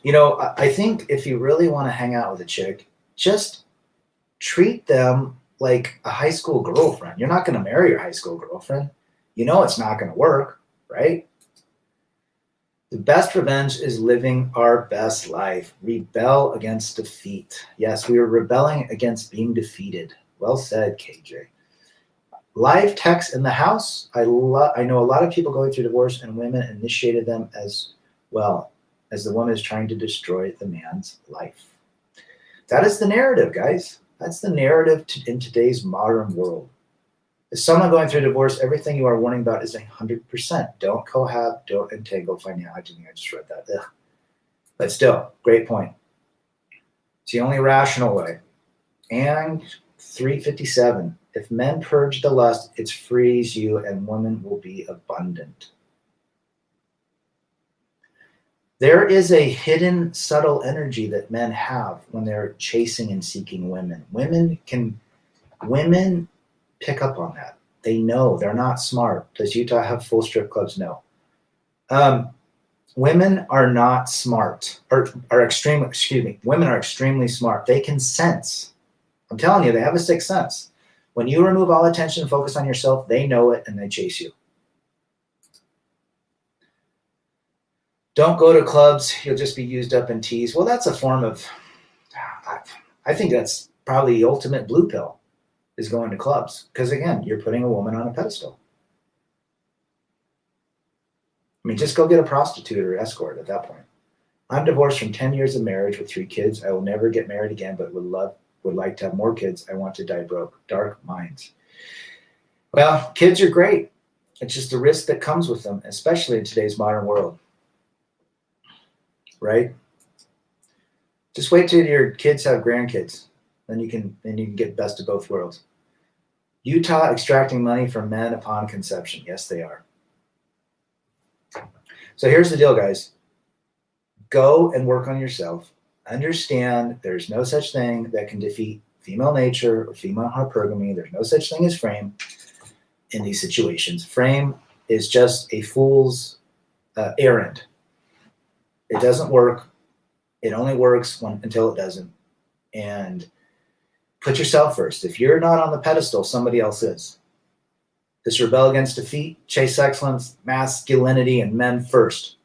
I think if you really want to hang out with a chick, just treat them like a high school girlfriend. You're not going to marry your high school girlfriend. It's not going to work, right? The best revenge is living our best life. Rebel against defeat. Yes, we are rebelling against being defeated. Well said, KJ. Live text in the house. I know a lot of people going through divorce, and women initiated them as well as the woman is trying to destroy the man's life. That is the narrative, guys. That's the narrative in today's modern world. As someone going through divorce, everything you are warning about is 100%. Don't cohab, don't entangle financially. I just read that. Ugh. But still, great point. It's the only rational way. And 357. If men purge the lust, it frees you, and women will be abundant. There is a hidden, subtle energy that men have when they're chasing and seeking women. Women pick up on that. They know. They're not smart. Does Utah have full strip clubs? No. Women are not smart, women are extremely smart. They can sense. I'm telling you, they have a sixth sense. When you remove all attention and focus on yourself, they know it and they chase you. Don't go to clubs. You'll just be used up and teased. Well, that's a form of, I think that's probably the ultimate blue pill, is going to clubs. Because again, you're putting a woman on a pedestal. I mean, just go get a prostitute or escort at that point. I'm divorced from 10 years of marriage with 3 kids. I will never get married again, but would like to have more kids. I want to die broke. Dark minds. Well, kids are great. It's just the risk that comes with them, especially in today's modern world. Right? Just wait till your kids have grandkids. Then you can get best of both worlds. Utah extracting money from men upon conception. Yes, they are. So here's the deal, guys. Go and work on yourself. Understand there's no such thing that can defeat female nature or female hypergamy. There's no such thing as frame in these situations. Frame is just a fool's errand. It doesn't work. It only works until it doesn't. And put yourself first. If you're not on the pedestal, somebody else is. Just rebel against defeat, chase excellence, masculinity, and men first.